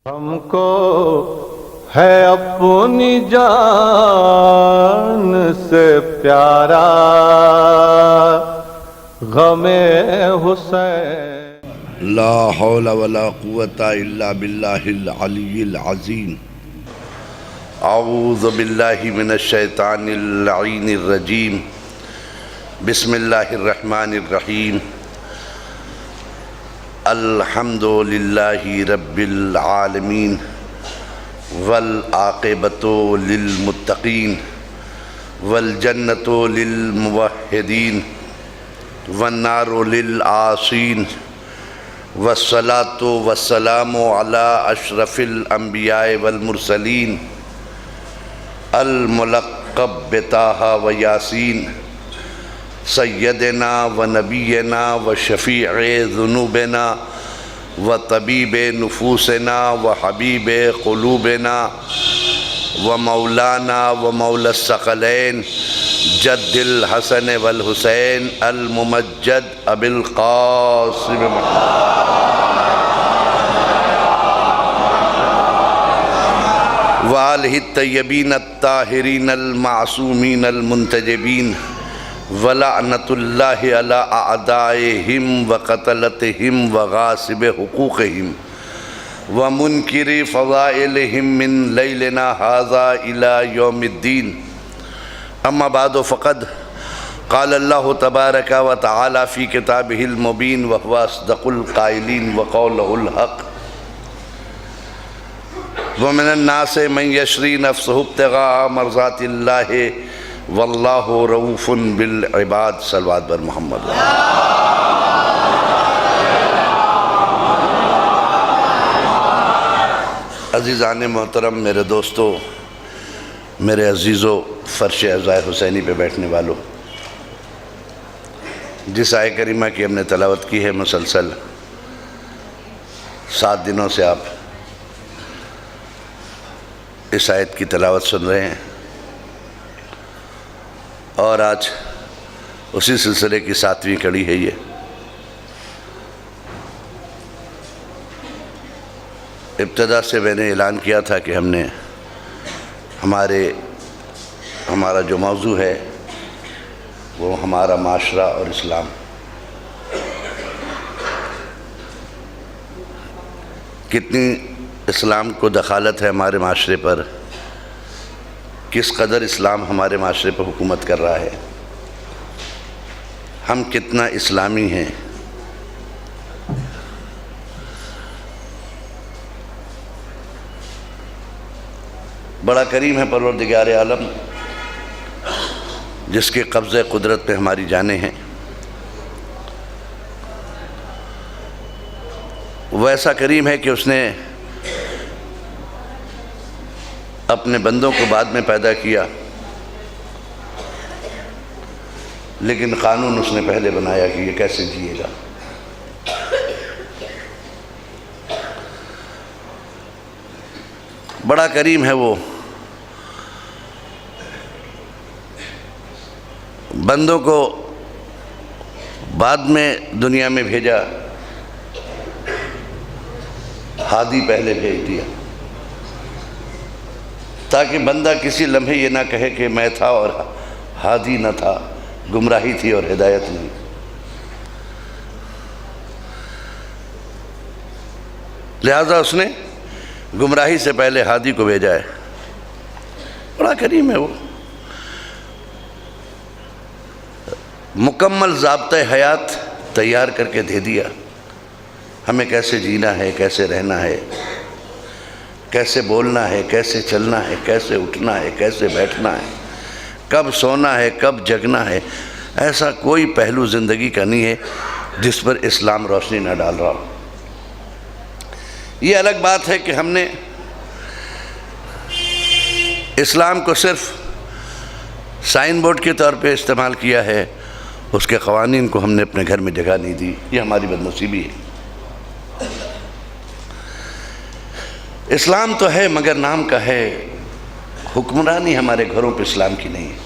हमको है अपनी जान से प्यारा गमे हुसैन। ला हौला वला कुव्वता इल्ला बिल्लाहिल अलिय्यिल अज़ीम। औज़ु बिल्लाहि मिनश शैतानिर लईनिर रजीम। बिस्मिल्लाहिर रहमानिर रहीम। अल्हम्दुलिल्लाहि रब्बिल आलमीन वल आक़िबतु लिल मुत्तक़ीन वल जन्नतु लिल मुवह्हिदीन वन नारु लिल आसीन वस्सलातु वस्सलामु अला अशरफिल अंबियाए वल मुरसलीन अल मुलक़्क़ब बिताहा व यासीन सय्यदना व नबीना व शफ़ीए ज़ुनूबना व तबीबे नुफूसना व हबीबे क़ुलूबना व मौलाना व मौला सकलैन जद्दिल हसन वल हुसैन अल मुमज्जद अबिल क़ासिम व आलिहि तय्यबीन अत्ताहिरीन अल मासूमीन अल मुंतजबीन व लअनतुल्लाहि अला अअदाइहिम व क़तलतिहिम व गासिब हुकूक़िहिम व मुनकिरी फ़ज़ाइलिहिम मिन लैलिना हाज़ा इला यौमिद्दीन। अम्मा बादु फ़क़द क़ाल अल्लाहु तबारक व तआला फ़ी किताबिहिल मुबीन व हुवा अस्दक़ुल क़ाइलीन व क़ौलुहुल हक़ व मिनन नासि मन यशरी नफ़्सहु इब्तिग़ाअ मर्ज़ातिल्लाहि वल्लाहु रऊफ़ुन बिल इबाद। सल्लल्लाहु बर मोहम्मद। अज़ीज़ान मोहतरम, मेरे दोस्तों, मेरे अज़ीज़ों, फ़र्श अज़ाए हुसैनी पे बैठने वालों, जिस आय करीमा की हमने तलावत की है मुसलसल 7 दिनों से आप इस आयत की तलावत सुन रहे हैं और आज उसी सिलसिले की 7वीं कड़ी है ये। इब्तदा से मैंने ऐलान किया था कि हमारा जो मौजू है वो हमारा माशरा और इस्लाम। कितनी इस्लाम को दखालत है हमारे माशरे पर, किस कदर इस्लाम हमारे माशरे पर हुकूमत कर रहा है, हम कितना इस्लामी हैं। बड़ा करीम है परवरदिगार आलम जिसके कब्ज़े कुदरत पे हमारी जानें हैं। वैसा करीम है कि उसने अपने बंदों को बाद में पैदा किया, लेकिन कानून उसने पहले बनाया कि ये कैसे जिएगा। बड़ा करीम है वो, बंदों को बाद में दुनिया में भेजा, हादी पहले भेज दिया ताकि बंदा किसी लम्हे ये ना कहे कि मैं था और हादी न था, गुमराही थी और हिदायत नहीं। लिहाजा उसने गुमराही से पहले हादी को भेजा है। बड़ा करीम है वो, मुकम्मल ज़ाब्ता हयात तैयार करके दे दिया, हमें कैसे जीना है, कैसे रहना है, कैसे बोलना है, कैसे चलना है, कैसे उठना है, कैसे बैठना है, कब सोना है, कब जगना है। ऐसा कोई पहलू ज़िंदगी का नहीं है जिस पर इस्लाम रोशनी न डाल रहा हो। ये अलग बात है कि हमने इस्लाम को सिर्फ साइन बोर्ड के तौर पे इस्तेमाल किया है, उसके क़वानीन को हमने अपने घर में जगह नहीं दी। ये हमारी बदनसीबी है। इस्लाम तो है मगर नाम का है, हुक्मरानी हमारे घरों पर इस्लाम की नहीं है।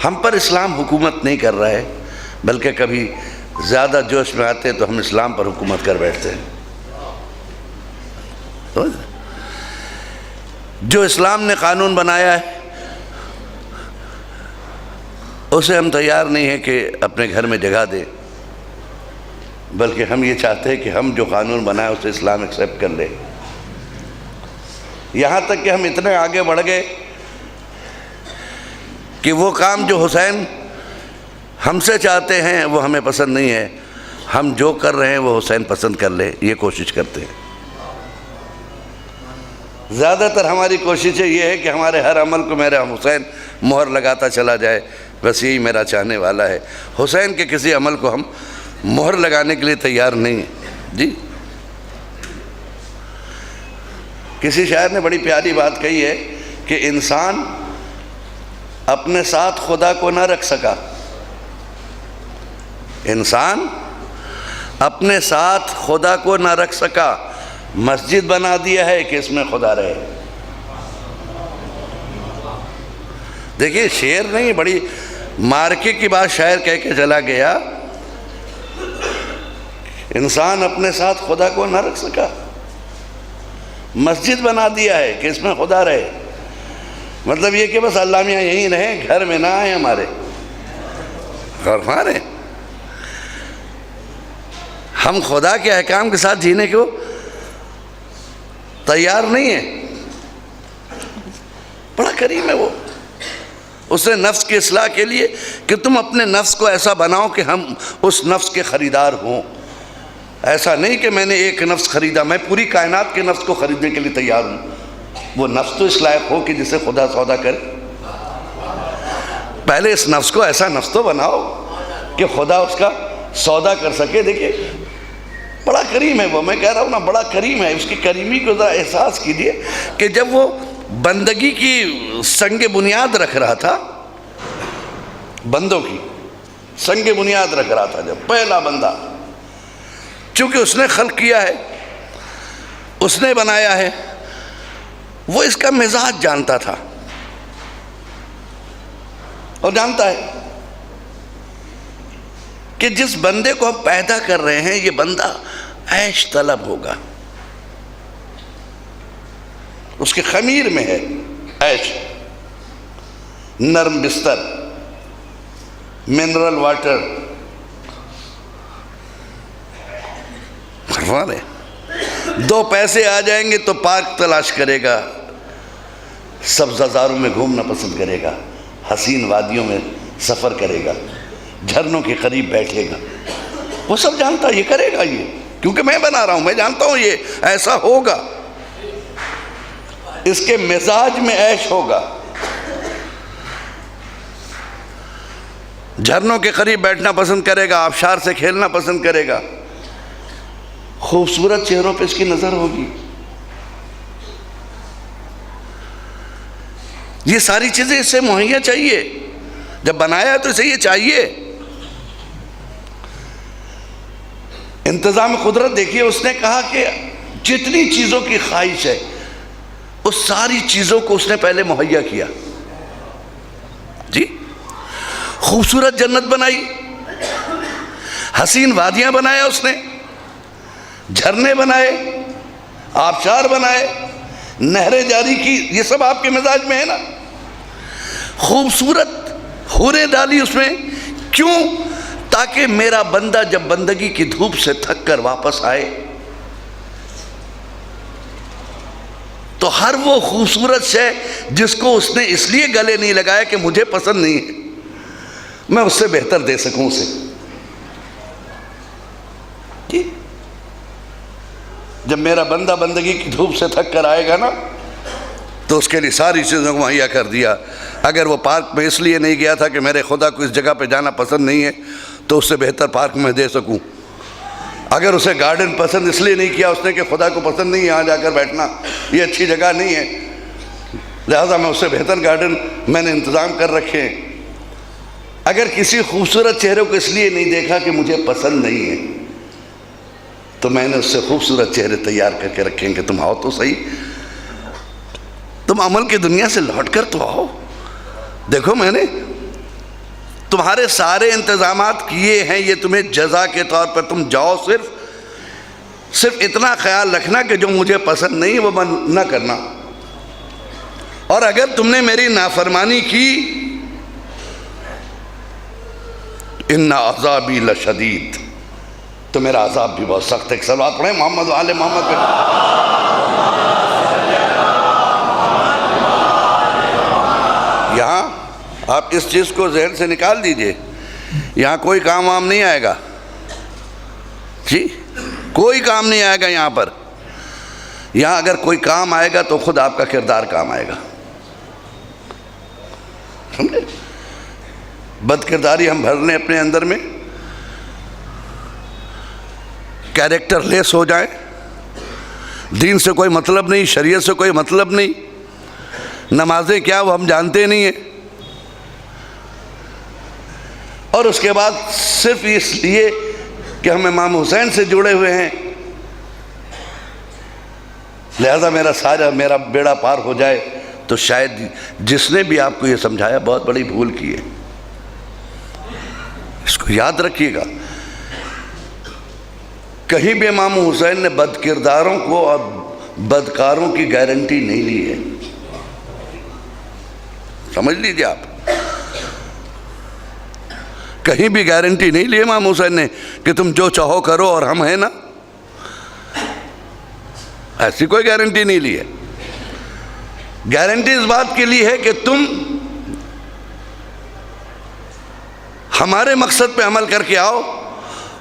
हम पर इस्लाम हुकूमत नहीं कर रहा है, बल्कि कभी ज़्यादा जोश में आते तो हम इस्लाम पर हुकूमत कर बैठते हैं। समझ रहे? जो इस्लाम ने कानून बनाया है उसे हम तैयार नहीं है कि अपने घर में जगह दें, बल्कि हम ये चाहते हैं कि हम जो कानून बनाए उसे इस्लाम एक्सेप्ट कर ले। यहाँ तक कि हम इतने आगे बढ़ गए कि वो काम जो हुसैन हमसे चाहते हैं वो हमें पसंद नहीं है, हम जो कर रहे हैं वो हुसैन पसंद कर ले, ये कोशिश करते हैं। ज़्यादातर हमारी कोशिश ये है कि हमारे हर अमल को मेरा हुसैन मोहर लगाता चला जाए, बस यही मेरा चाहने वाला है। हुसैन के किसी अमल को हम मोहर लगाने के लिए तैयार नहीं हैं जी। किसी शायर ने बड़ी प्यारी बात कही है कि इंसान अपने साथ खुदा को ना रख सका, इंसान अपने साथ खुदा को ना रख सका, मस्जिद बना दिया है कि इसमें खुदा रहे। देखिए शेर नहीं, बड़ी मार्के की बात शायर कह के चला गया, इंसान अपने साथ खुदा को ना रख सका, मस्जिद बना दिया है कि इसमें खुदा रहे। मतलब ये कि बस अल्लाह मियाँ यहीं रहे, घर में ना आए हमारे, घर हमारे। हम खुदा के अहकाम के साथ जीने को तैयार नहीं है। बड़ा करीम है वो, उसने नफ्स की इस्लाह के लिए कि तुम अपने नफ्स को ऐसा बनाओ कि हम उस नफ्स के ख़रीदार हों। ऐसा नहीं कि मैंने एक नफ्स ख़रीदा, मैं पूरी कायनात के नफ्स को ख़रीदने के लिए तैयार हूँ। वो नफ्स तो इस लायक हो कि जिसे खुदा सौदा करे। पहले इस नफ्स को ऐसा नफ्स तो बनाओ कि खुदा उसका सौदा कर सके। देखिए बड़ा करीम है वो, मैं कह रहा हूँ ना, बड़ा करीम है। उसकी करीमी को ज़रा एहसास कीजिए कि जब वो बंदगी की संग बुनियाद रख रहा था, बंदों की संग बुनियाद रख रहा था, जब पहला बंदा, चूँकि उसने खल्क किया है, उसने बनाया है, वो इसका मिजाज जानता था और जानता है कि जिस बंदे को हम पैदा कर रहे हैं ये बंदा ऐश तलब होगा, उसके खमीर में है ऐश, नरम बिस्तर, मिनरल वाटर, है। दो पैसे आ जाएंगे तो पार्क तलाश करेगा, सब्ज़ारों में घूमना पसंद करेगा, हसीन वादियों में सफ़र करेगा, झरनों के करीब बैठेगा। वो सब जानता है, ये करेगा ये, क्योंकि मैं बना रहा हूँ, मैं जानता हूँ ये ऐसा होगा, इसके मिजाज में ऐश होगा। झरनों के करीब बैठना पसंद करेगा, आबशार से खेलना पसंद करेगा, खूबसूरत चेहरों पे इसकी नजर होगी। ये सारी चीजें इससे मुहैया चाहिए, जब बनाया तो इसे ये चाहिए। इंतजाम कुदरत देखिए, उसने कहा कि जितनी चीजों की ख्वाहिश है उस सारी चीजों को उसने पहले मुहैया किया जी। खूबसूरत जन्नत बनाई, हसीन वादियां बनाया उसने, झरने बनाए, आबशार बनाए, नहरें जारी की, ये सब आपके मिजाज में है ना। खूबसूरत हूरें डाली उसमें, क्यों? ताकि मेरा बंदा जब बंदगी की धूप से थक कर वापस आए तो हर वो खूबसूरत शय जिसको उसने इसलिए गले नहीं लगाया कि मुझे पसंद नहीं है, मैं उससे बेहतर दे सकूं उसे जी। जब मेरा बंदा बंदगी की धूप से थक कर आएगा ना तो उसके लिए सारी चीज़ों को मुहैया कर दिया। अगर वो पार्क में इसलिए नहीं गया था कि मेरे खुदा को इस जगह पे जाना पसंद नहीं है तो उससे बेहतर पार्क में दे सकूं। अगर उसे गार्डन पसंद इसलिए नहीं किया उसने कि खुदा को पसंद नहीं है यहाँ जाकर बैठना, ये अच्छी जगह नहीं है, लिहाजा मैं उससे बेहतर गार्डन मैंने इंतज़ाम कर रखे हैं। अगर किसी खूबसूरत चेहरे को इसलिए नहीं देखा कि मुझे पसंद नहीं है तो मैंने उससे खूबसूरत चेहरे तैयार करके रखे कि तुम आओ तो सही, तुम अमल की दुनिया से लौट कर तो आओ, देखो मैंने तुम्हारे सारे इंतजामात किए हैं, ये तुम्हें जजा के तौर पर, तुम जाओ सिर्फ सिर्फ इतना ख्याल रखना कि जो मुझे पसंद नहीं वो मन न करना, और अगर तुमने मेरी नाफरमानी की, इन्ना अज़ाबी लशदीद, तो मेरा अज़ाब भी बहुत सख्त है। सलावत पढ़े मोहम्मद वाले मोहम्मद पे। यहाँ आप इस चीज़ को जहन से निकाल दीजिए, यहाँ कोई काम वाम नहीं आएगा जी, कोई काम नहीं आएगा यहाँ पर। यहाँ अगर कोई काम आएगा तो खुद आपका किरदार काम आएगा, समझे? बदकिरदारी हम भर लें अपने अंदर में, कैरेक्टर लेस हो जाए, दीन से कोई मतलब नहीं, शरीयत से कोई मतलब नहीं, नमाजें क्या वो हम जानते नहीं हैं, और उसके बाद सिर्फ इसलिए कि हम इमाम हुसैन से जुड़े हुए हैं लिहाजा मेरा बेड़ा पार हो जाए, तो शायद जिसने भी आपको ये समझाया बहुत बड़ी भूल की है। इसको याद रखिएगा, कहीं भी इमाम हुसैन ने बदकिरदारों को और बदकारों की गारंटी नहीं ली है, समझ लीजिए आप, कहीं भी गारंटी नहीं ली इमाम हुसैन ने कि तुम जो चाहो करो और हम हैं ना, ऐसी कोई गारंटी नहीं ली है। गारंटी इस बात के लिए है कि तुम हमारे मकसद पे अमल करके आओ,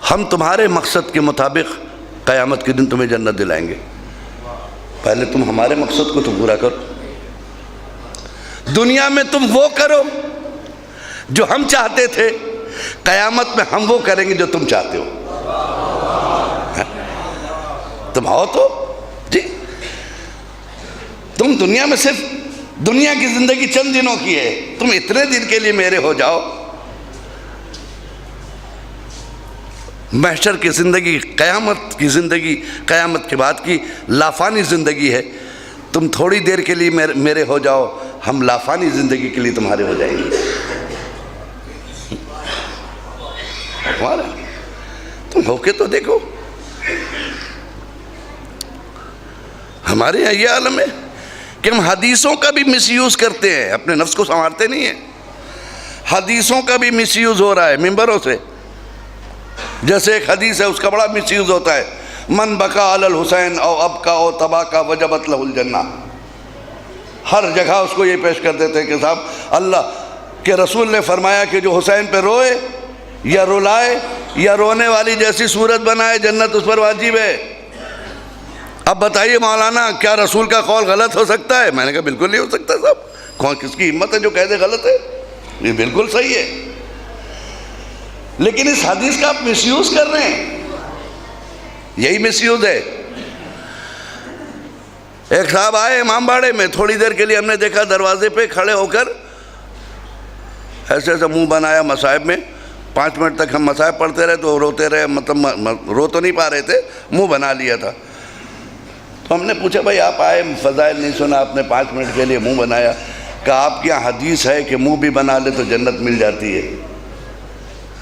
हम तुम्हारे मकसद के मुताबिक क़यामत के दिन तुम्हें जन्नत दिलाएंगे। पहले तुम हमारे मकसद को तो पूरा करो, दुनिया में तुम वो करो जो हम चाहते थे, क़यामत में हम वो करेंगे जो तुम चाहते हो। तुम आओ तो जी, तुम दुनिया में सिर्फ, दुनिया की ज़िंदगी चंद दिनों की है, तुम इतने दिन के लिए मेरे हो जाओ। महशर की ज़िंदगी, क़यामत की ज़िंदगी, क़यामत के बाद की लाफानी ज़िंदगी है, तुम थोड़ी देर के लिए मेरे हो जाओ, हम लाफानी ज़िंदगी के लिए तुम्हारे हो जाएंगे। हमारा तुम होके तो देखो, हमारे यहाँ ये आलम है कि हम हदीसों का भी मिसयूज़ करते हैं, अपने नफ्स को संवारते नहीं हैं। हदीसों का भी मिसयूज़ हो रहा है मिंबरों से। जैसे एक हदीस है उसका बड़ा मिसयूज़ होता है, मन बका अलल हुसैन और अब का ओ तबा का वजबत लहुल जन्ना। हर जगह उसको ये पेश कर देते हैं कि साहब अल्लाह के रसूल ने फरमाया कि जो हुसैन पे रोए या रुलाए या रोने वाली जैसी सूरत बनाए, जन्नत उस पर वाजिब है। अब बताइए मौलाना, क्या रसूल का कौल गलत हो सकता है? मैंने कहा बिल्कुल नहीं हो सकता साहब, कौन किसकी हिम्मत है जो कह दे गलत है? ये बिल्कुल सही है, लेकिन इस हदीस का आप मिसयूज़ कर रहे हैं, यही मिसयूज़ है। एक साहब आए इमामबाड़े में, थोड़ी देर के लिए हमने देखा दरवाजे पे खड़े होकर ऐसे ऐसे मुंह बनाया मसाइब में, 5 मिनट तक हम मसाइब पढ़ते रहे तो रोते रहे, मतलब रो तो नहीं पा रहे थे, मुंह बना लिया था। तो हमने पूछा भाई आप आए, फ़ज़ाइल नहीं सुना आपने, 5 मिनट के लिए मुंह बनाया। कहा आपके यहाँ हदीस है कि मुंह भी बना ले तो जन्नत मिल जाती है,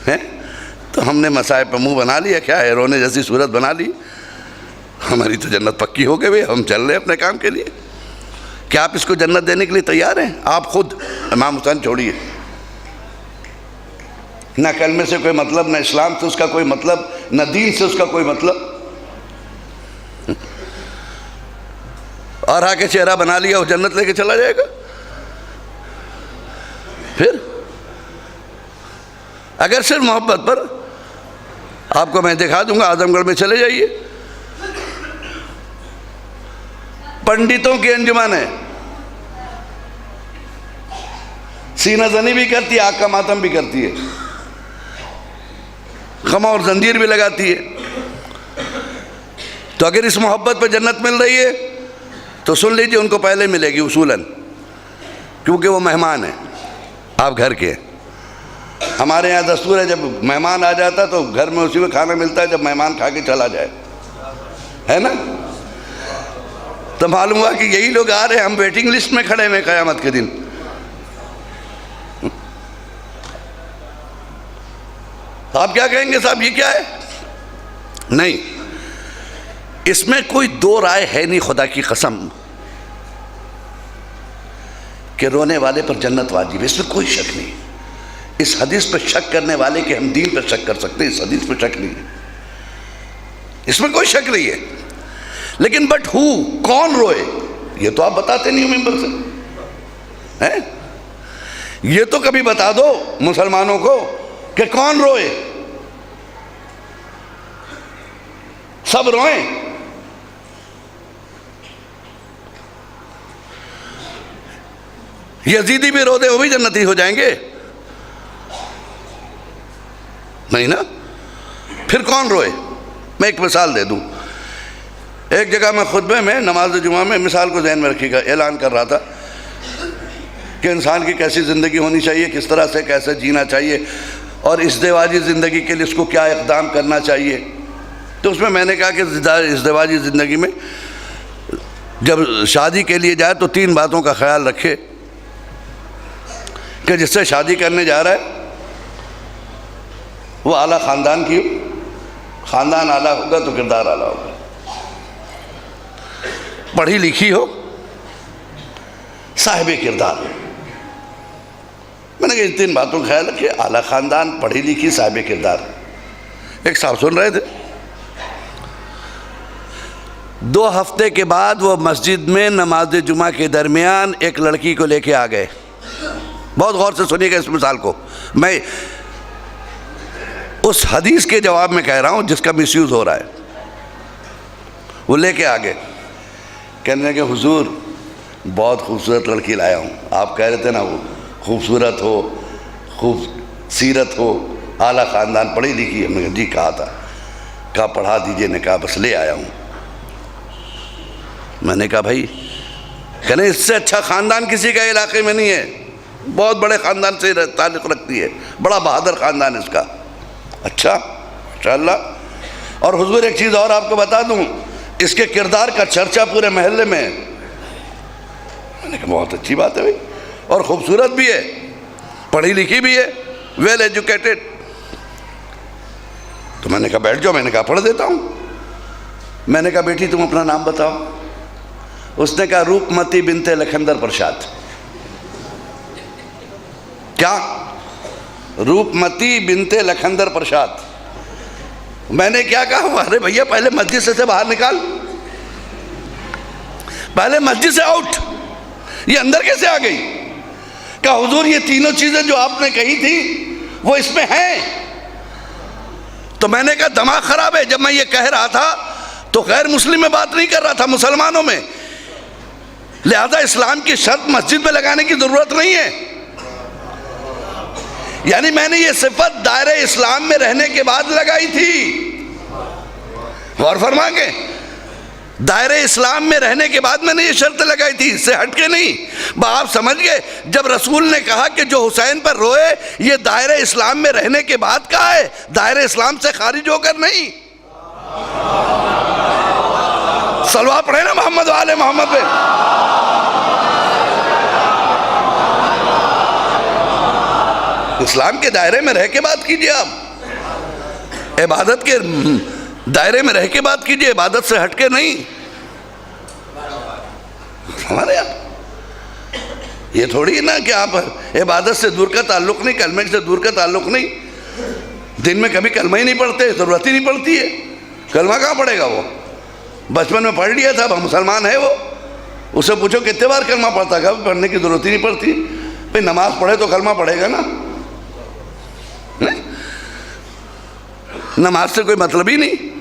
हैं? तो हमने मसाइब पर मुंह बना लिया, क्या है, रोने जैसी सूरत बना ली, हमारी तो जन्नत पक्की हो गई भाई, हम चल रहे अपने काम के लिए। क्या आप इसको जन्नत देने के लिए तैयार हैं? आप खुद इमाम हुसैन छोड़िए, ना कलमे से कोई मतलब, ना इस्लाम से उसका कोई मतलब, ना दीन से उसका कोई मतलब, और आके चेहरा बना लिया वो जन्नत लेके चला जाएगा। फिर अगर सिर्फ मोहब्बत पर, आपको मैं दिखा दूंगा, आजमगढ़ में चले जाइए, पंडितों की अंजुमन है, सीना जनी भी करती है, आग का मातम भी करती है, खमा और जंजीर भी लगाती है। तो अगर इस मोहब्बत पर जन्नत मिल रही है तो सुन लीजिए, उनको पहले मिलेगी उसूलन, क्योंकि वो मेहमान है, आप घर के। हमारे यहाँ दस्तूर है, जब मेहमान आ जाता तो घर में उसी में खाना मिलता है जब मेहमान खा के चला जाए, है ना? तो मालूम हुआ कि यही लोग आ रहे हैं, हम वेटिंग लिस्ट में खड़े हुए क़यामत के दिन। आप क्या कहेंगे साहब, ये क्या है? नहीं, इसमें कोई दो राय है नहीं, खुदा की कसम, कि रोने वाले पर जन्नत वाजिब है, इसमें कोई शक नहीं। इस हदीस पर शक करने वाले के हम दीन पर शक कर सकते हैं, इस हदीस पर शक नहीं है, इसमें कोई शक नहीं है। लेकिन बट हु, कौन रोए, ये तो आप बताते नहीं हो मेंबर से, हैं? ये तो कभी बता दो मुसलमानों को कि कौन रोए, सब रोए। यजीदी भी रो दे वो भी जन्नती हो जाएंगे, नहीं ना? फिर कौन रोए? मैं एक मिसाल दे दूं। एक जगह मैं खुतबे में नमाज जुमा में मिसाल को ज़हन में रखिएगा, ऐलान कर रहा था कि इंसान की कैसी ज़िंदगी होनी चाहिए, किस तरह से कैसे जीना चाहिए और इज़्दिवाजी ज़िंदगी के लिए उसको क्या इक़दाम करना चाहिए। तो उसमें मैंने कहा कि इज़्दिवाजी ज़िंदगी में जब शादी के लिए जाए तो 3 बातों का ख्याल रखे कि जिससे शादी करने जा रहा है वो आला ख़ानदान की हो, ख़ानदान आला होगा तो किरदार आला होगा, पढ़ी लिखी हो, साहिब किरदार हो। मैंने कहा इन 3 बातों का ख्याल रखिए, आला ख़ानदान, पढ़ी लिखी, साहिब किरदार। एक साहब सुन रहे थे, 2 हफ्ते के बाद वो मस्जिद में नमाज जुमा के दरमियान एक लड़की को लेके आ गए। बहुत गौर से सुनिएगा इस मिसाल को, मैं उस हदीस के जवाब में कह रहा हूँ जिसका मिसयूज़ हो रहा है। वो लेके आ गए, कहने लगे हुजूर बहुत खूबसूरत लड़की लाया हूँ, आप कह रहे थे ना वो खूबसूरत हो, खूब सीरत हो, आला ख़ानदान, पढ़ी लिखी है। मैंने जी कहा था, कहा पढ़ा दीजिए, ने कहा बस ले आया हूँ। मैंने कहा भाई, कहने इससे अच्छा ख़ानदान किसी का इलाके में नहीं है, बहुत बड़े ख़ानदान से ताल्लुक़ रखती है, बड़ा बहादुर ख़ानदान इसका। अच्छा माशाअल्लाह। और हुजूर एक चीज़ और आपको बता दूँ, इसके किरदार का चर्चा पूरे महल्ले में है। मैंने कहा बहुत अच्छी बात है भाई, और ख़ूबसूरत भी है, पढ़ी लिखी भी है, वेल एजुकेटेड। तो मैंने कहा बैठ जाओ, मैंने कहा पढ़ देता हूँ। मैंने कहा बेटी तुम अपना नाम बताओ। उसने कहा रूपमती बिनते लखंदर प्रसाद। क्या? रूपमती बिनते लखंदर प्रसाद। मैंने क्या कहा, अरे भैया पहले मस्जिद से बाहर निकाल, पहले मस्जिद से आउट, ये अंदर कैसे आ गई? कहा हुजूर ये तीनों चीजें जो आपने कही थी वो इसमें हैं। तो मैंने कहा दिमाग खराब है, जब मैं ये कह रहा था तो गैर मुस्लिम में बात नहीं कर रहा था, मुसलमानों में, लिहाजा इस्लाम की शर्त मस्जिद में लगाने की जरूरत नहीं है। यानी मैंने ये सिफत दायरे इस्लाम में रहने के बाद लगाई थी, गौर फरमा के, दायरे इस्लाम में रहने के बाद मैंने ये शर्त लगाई थी, इससे हटके नहीं। आप समझ गए, जब रसूल ने कहा कि जो हुसैन पर रोए, ये दायरे इस्लाम में रहने के बाद कहा है, दायरे इस्लाम से खारिज होकर नहीं। सलवा पढ़े ना मोहम्मद वाले मोहम्मद पे। इस्लाम के दायरे में रह के बात कीजिए, आप इबादत के दायरे में रह के बात कीजिए, इबादत से हटके नहीं। हमारे यहाँ ये थोड़ी ना कि आप इबादत से दूर का ताल्लुक नहीं, कलमे से दूर का ताल्लुक नहीं, दिन में कभी कलमा ही नहीं पढ़ते, ज़रूरत ही नहीं पड़ती है। कलमा कहाँ पढ़ेगा वो? बचपन में पढ़ लिया था, मुसलमान है वो, उससे पूछो कितने बार कलमा पढ़ता, कभी पढ़ने की ज़रूरत ही नहीं पड़ती। भाई नमाज पढ़े तो कलमा पढ़ेगा ना, नहीं? नमाज से कोई मतलब ही नहीं।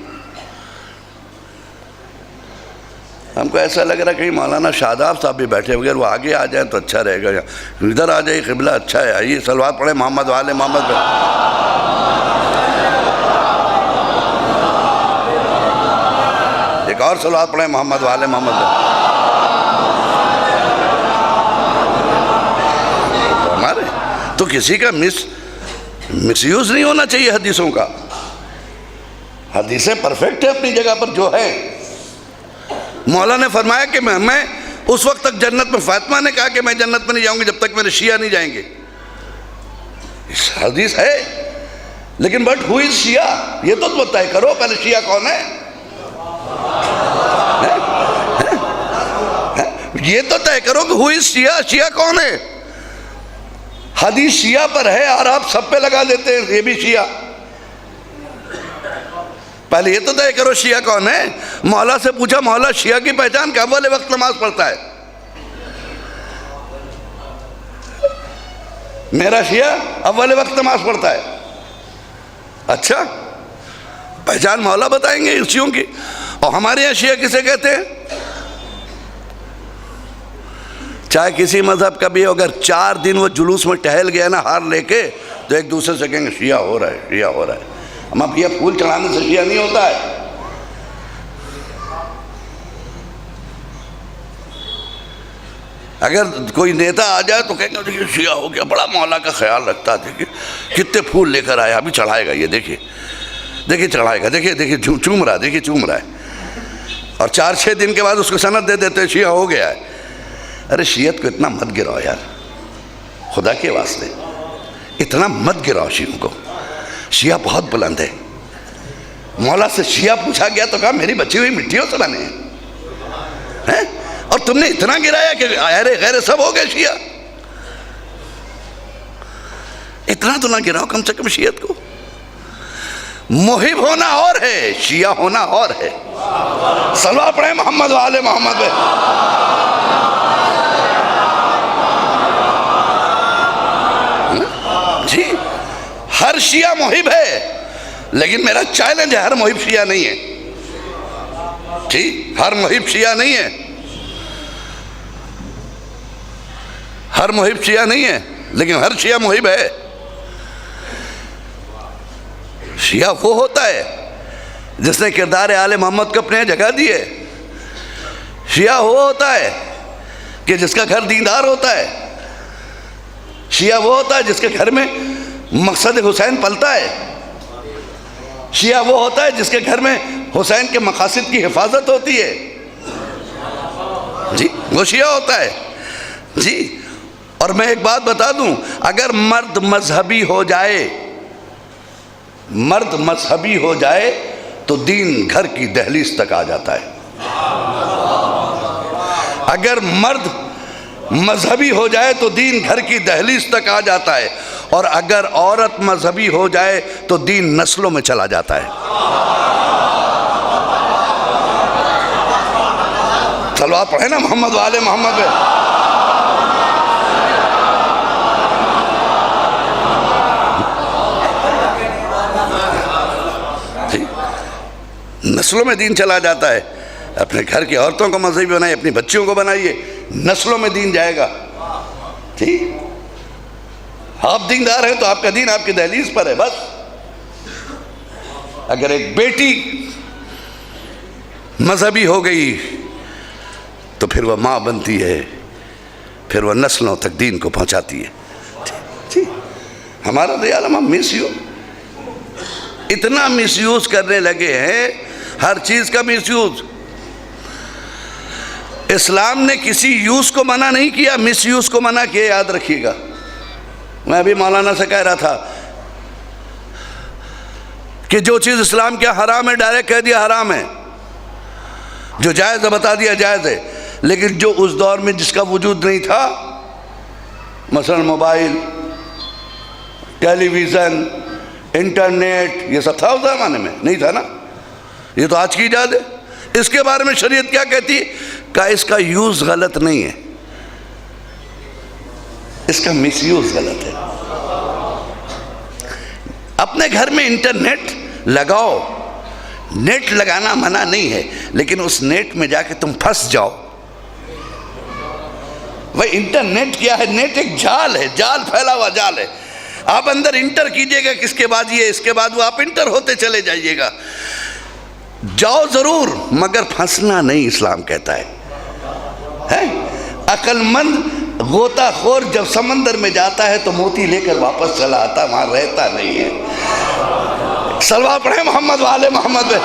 हमको ऐसा लग रहा है कहीं मौलाना शादाब साहब भी बैठे बगैर वो आगे आ जाए तो अच्छा रहेगा, इधर आ जाए, क़िबला अच्छा है, आइए सलवात पढ़े मोहम्मद वाले मोहम्मद पे। एक और सलवात पढ़े मोहम्मद वाले मोहम्मद पे। तो हमारे तो किसी का मिसयूज नहीं होना चाहिए हदीसों का। हदीसें परफेक्ट है अपनी जगह पर जो है। मौला ने फरमाया कि मैं उस वक्त तक जन्नत में, फातिमा ने कहा कि मैं जन्नत में नहीं जाऊंगी जब तक मेरे शिया नहीं जाएंगे। इस हदीस है, लेकिन बट हु इज शिया, ये तो तय करो, पहले शिया कौन है। ये तो तय करो कि हुई शिया, शिया कौन है? हदीस शिया पर है और आप सब पे लगा देते हैं ये भी शिया। पहले ये तो तय करो शिया कौन है। मौला से पूछा, मौला शिया की पहचान क्या? अव्वल वक्त नमाज पढ़ता है। मेरा शिया अव्वल वक्त नमाज पढ़ता है। अच्छा, पहचान मौला बताएंगे शियों की। और हमारे यहाँ शिया किसे कहते हैं? चाहे किसी मजहब का भी हो, अगर 4 दिन वो जुलूस में टहल गया ना हार लेके, तो एक दूसरे से कहेंगे शिया हो रहा है, शिया हो रहा है। हम भैया फूल चढ़ाने से शिया नहीं होता है। अगर कोई नेता आ जाए तो कहेंगे देखिए शिया हो गया, बड़ा मौला का ख्याल रखता है, देखिए कितने फूल लेकर आया, अभी चढ़ाएगा, ये देखिए देखिए चढ़ाएगा, देखिए देखिए चूम रहा है, देखिए चूम रहा है। और 4-6 दिन के बाद उसको सनद दे देते शिया हो गया है। अरे शियत को इतना मत गिराओ यार, खुदा के वास्ते इतना मत गिराओ शियों को। शिया बहुत बुलंद है। मौला से शिया पूछा गया तो कहा मेरी बची हुई मिट्टियों से बने हैं, और तुमने इतना गिराया कि अरे गैर सब हो गए शिया। इतना तो ना गिराओ कम से कम शियत को। मुहिब होना और है, शिया होना और है। सलवा पढ़े मोहम्मद वाले मोहम्मद पे। जी, हर शिया मुहिब है, लेकिन मेरा चैलेंज है हर मुहिब शिया नहीं है। ठीक, हर मुहिब शिया नहीं है, हर मुहिब शिया नहीं है, लेकिन हर शिया मुहिब है। शिया वो होता है जिसने किरदार आले मोहम्मद को अपने जगह दी है। शिया वो होता है कि जिसका घर दीनदार होता है। शिया वो होता है जिसके घर में मकसद हुसैन पलता है। शिया वो होता है जिसके घर में हुसैन के मकासद की हिफाजत होती है। जी, वो शिया होता है जी। और मैं एक बात बता दूं, अगर मर्द मजहबी हो जाए, मर्द मजहबी हो जाए तो दीन घर की दहलीज तक आ जाता है। अगर मर्द मजहबी हो जाए तो दीन घर की दहलीज तक आ जाता है, और अगर औरत मजहबी हो जाए तो दीन नस्लों में चला जाता है। चलो आप पढ़े ना मोहम्मद वाले मोहम्मद पे। नस्लों में दीन चला जाता है। अपने घर की औरतों को मजहबी बनाइए, अपनी बच्चियों को बनाइए, नस्लों में दीन जाएगा। ठीक, आप दीनदार हैं तो आपका दीन आपकी दहलीज पर है बस। अगर एक बेटी मजहबी हो गई तो फिर वह माँ बनती है, फिर वह नस्लों तक दीन को पहुंचाती है। ठीक, हमारा तो यार हम इतना मिसयूज करने लगे हैं, हर चीज का मिसयूज। इस्लाम ने किसी यूज को मना नहीं किया, मिसयूज को मना किया, याद रखिएगा। मैं अभी मौलाना से कह रहा था कि जो चीज इस्लाम के हराम है डायरेक्ट कह दिया हराम है, जो जायज है बता दिया जायज है। लेकिन जो उस दौर में जिसका वजूद नहीं था, मसलन मोबाइल, टेलीविजन, इंटरनेट, ये सब था उस जमाने में? नहीं था ना। ये तो आज की इजाद है। इसके बारे में शरीयत क्या कहती है? का इसका यूज गलत नहीं है, इसका मिसयूज गलत है। अपने घर में इंटरनेट लगाओ, नेट लगाना मना नहीं है, लेकिन उस नेट में जाके तुम फंस जाओ। वह इंटरनेट क्या है? नेट एक जाल है, जाल फैला हुआ जाल है। आप अंदर इंटर कीजिएगा, किसके बाद ये, इसके बाद वो, आप इंटर होते चले जाइएगा। जाओ जरूर, मगर फंसना नहीं, इस्लाम कहता है। अक्लमंद गोताखोर जब समंदर में जाता है तो मोती लेकर वापस चला आता, वहां रहता नहीं है। सलवा पढ़े मोहम्मद वाले मोहम्मद पे।